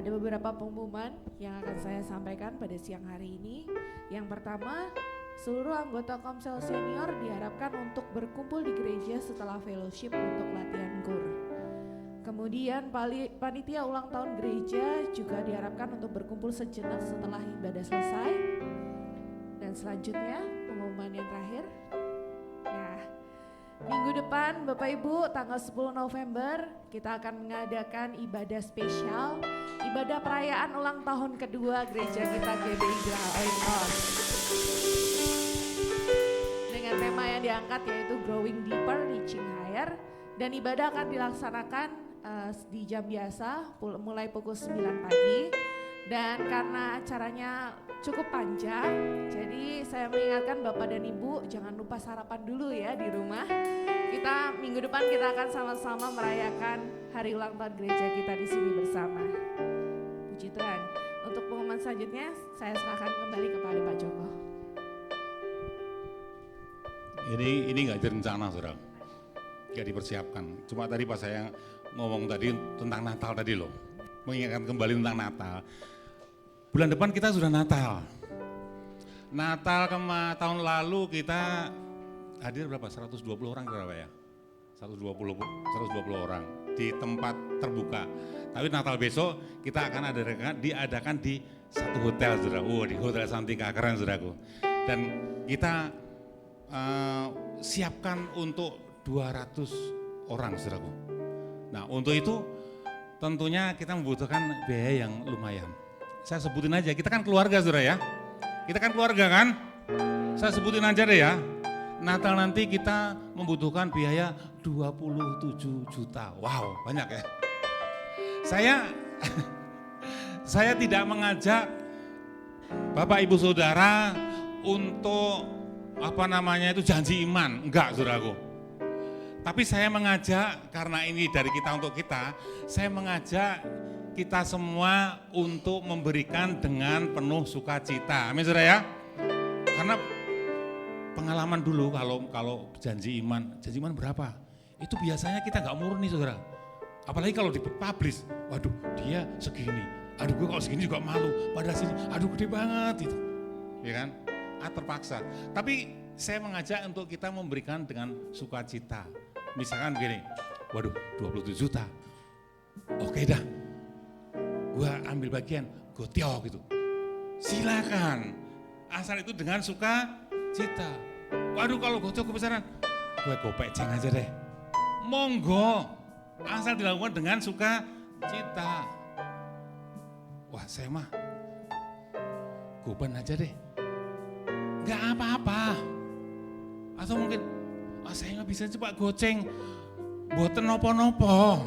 Ada beberapa pengumuman yang akan saya sampaikan pada siang hari ini. Yang pertama, seluruh anggota Komsel Senior diharapkan untuk berkumpul di gereja setelah fellowship untuk latihan GUR. Kemudian panitia ulang tahun gereja juga diharapkan untuk berkumpul sejenak setelah ibadah selesai. Dan selanjutnya pengumuman yang terakhir. Ya, minggu depan Bapak Ibu tanggal 10 November kita akan mengadakan ibadah spesial, ibadah perayaan ulang tahun kedua gereja kita GBI Geraha Oikos. Dengan tema yang diangkat yaitu Growing Deeper, Reaching Higher, dan ibadah akan dilaksanakan di jam biasa mulai pukul 9 pagi. Dan karena acaranya cukup panjang, jadi saya mengingatkan Bapak dan Ibu jangan lupa sarapan dulu ya di rumah. Minggu depan kita akan sama-sama merayakan hari ulang tahun gereja kita di sini bersama. Puji Tuhan. Untuk pengumuman selanjutnya saya serahkan kembali kepada Pak Joko. Ini nggak direncana, saudara, nggak dipersiapkan. Cuma tadi pas saya ngomong tadi tentang Natal tadi loh, mengingatkan kembali tentang Natal. Bulan depan kita sudah Natal. Natal tahun lalu kita hadir berapa? 120 orang berapa ya? 120 orang di tempat terbuka. Tapi Natal besok kita akan diadakan di satu hotel, saudara. Di Hotel Santika, keren saudaraku. Dan kita siapkan untuk 200 orang, saudaraku. Nah, untuk itu tentunya kita membutuhkan biaya yang lumayan. Saya sebutin aja, kita kan keluarga, saudara ya. Kita kan keluarga kan? Saya sebutin aja deh ya. Natal nanti kita membutuhkan biaya 27 juta. Wow, banyak ya. Saya tidak mengajak Bapak Ibu Saudara untuk janji iman, enggak, saudaraku. Tapi saya mengajak, karena ini dari kita untuk kita, saya mengajak kita semua untuk memberikan dengan penuh sukacita. Amin, saudara ya. Karena pengalaman dulu kalau janji iman berapa? Itu biasanya kita nggak murni, saudara. Apalagi kalau dipublish, waduh dia segini, aduh gue kalau segini juga malu, pada sini, aduh gede banget itu, ya kan? Terpaksa. Tapi saya mengajak untuk kita memberikan dengan sukacita. Misalkan begini, waduh 27 juta, oke dah, gue ambil bagian, gotio gitu. Silakan, asal itu dengan sukacita. Waduh kalau gotio kebesaran, gue gopeceng aja deh. Monggo, asal dilakukan dengan sukacita. Wah saya mah, goban aja deh. Gak apa-apa. Atau mungkin, saya nggak bisa coba goceng, boten nopo-nopo.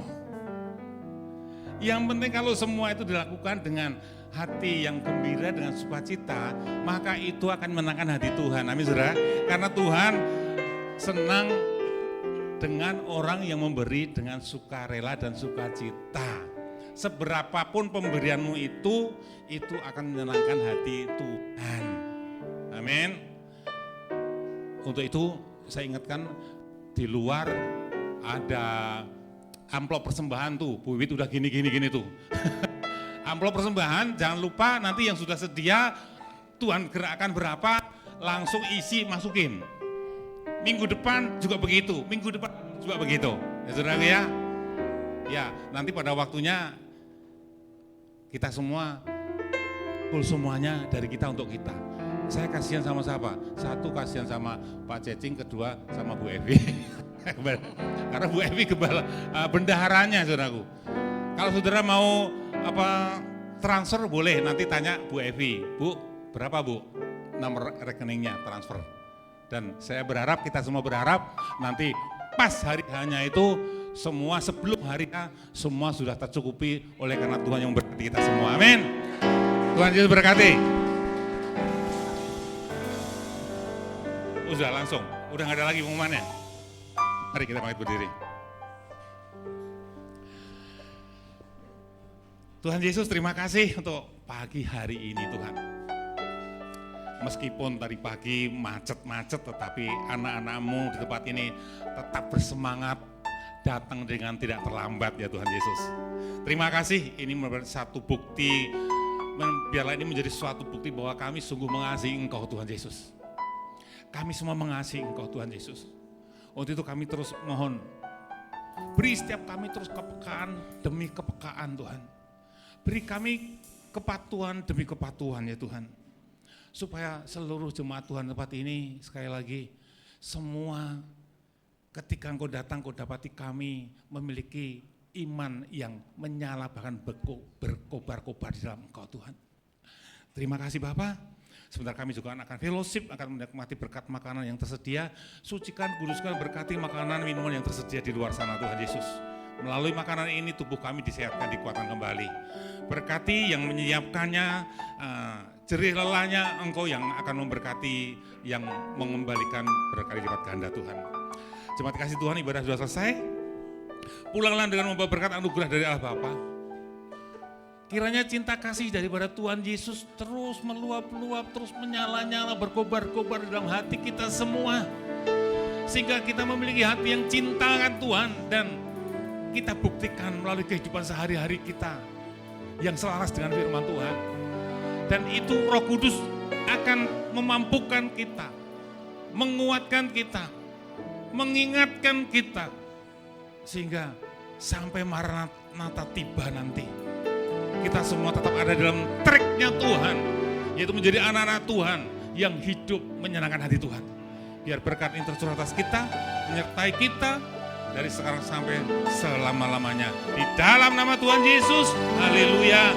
Yang penting kalau semua itu dilakukan dengan hati yang gembira, dengan sukacita, maka itu akan menenangkan hati Tuhan. Amin, saudara. Karena Tuhan senang dengan orang yang memberi dengan sukarela dan sukacita. Seberapapun pemberianmu itu akan menyenangkan hati Tuhan. Amin. Untuk itu saya ingatkan, di luar ada amplop persembahan tuh, Bu Wit udah gini tuh. Amplop persembahan, jangan lupa nanti yang sudah sedia, Tuhan gerakkan berapa, langsung isi masukin. Minggu depan juga begitu, ya saudara ya. Ya, nanti pada waktunya kita semua, full semuanya dari kita untuk kita. Saya kasihan sama siapa? Satu kasihan sama Pak Cecing, kedua sama Bu Evi. Karena Bu Evi bendaharanya, saudaraku. Kalau saudara mau transfer boleh, nanti tanya Bu Evi. Bu, berapa Bu? Nomor rekeningnya transfer. Dan saya berharap, kita semua berharap nanti pas hari hanya itu semua sebelum hari H semua sudah tercukupi oleh karena Tuhan yang memberkati kita semua. Amin. Tuhan Yesus berkati. Udah langsung, udah gak ada lagi pengumumannya. Mari kita pamit berdiri. Tuhan Yesus, terima kasih untuk pagi hari ini Tuhan. Meskipun tadi pagi macet-macet, tetapi anak-anak-Mu di tempat ini tetap bersemangat, datang dengan tidak terlambat ya Tuhan Yesus. Terima kasih, ini merupakan satu bukti, biarlah ini menjadi suatu bukti bahwa kami sungguh mengasihi Engkau Tuhan Yesus. Kami semua mengasihi Engkau Tuhan Yesus. Untuk itu kami terus mohon, beri setiap kami terus kepekaan demi kepekaan Tuhan. Beri kami kepatuhan demi kepatuhan ya Tuhan. Supaya seluruh jemaat Tuhan tempat ini sekali lagi, semua ketika Engkau datang, Engkau dapati kami memiliki iman yang menyala bahkan berkobar-kobar di dalam Engkau Tuhan. Terima kasih Bapak. Sebentar kami juga akan fellowship, akan menikmati berkat makanan yang tersedia. Sucikan, kuduskan, berkati makanan minuman yang tersedia di luar sana Tuhan Yesus. Melalui makanan ini tubuh kami disehatkan, dikuatkan kembali. Berkati yang menyiapkannya, jerih lelahnya Engkau yang akan memberkati, yang mengembalikan berkali lipat ganda Tuhan. Terima kasih Tuhan, ibadah sudah selesai. Pulanglah dengan membawa berkat anugerah dari Allah Bapa. Kiranya cinta kasih daripada Tuhan Yesus terus meluap-luap, terus menyala-nyala, berkobar-kobar dalam hati kita semua. Sehingga kita memiliki hati yang cinta akan Tuhan dan kita buktikan melalui kehidupan sehari-hari kita yang selaras dengan firman Tuhan. Dan itu Roh Kudus akan memampukan kita, menguatkan kita, mengingatkan kita. Sehingga sampai Maranatha tiba nanti, kita semua tetap ada dalam tracknya Tuhan, yaitu menjadi anak-anak Tuhan yang hidup menyenangkan hati Tuhan. Biar berkat ini tercurah atas kita, menyertai kita dari sekarang sampai selama-lamanya. Di dalam nama Tuhan Yesus, haleluya,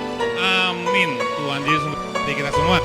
amin. Tuhan Yesus memberkati kita semua.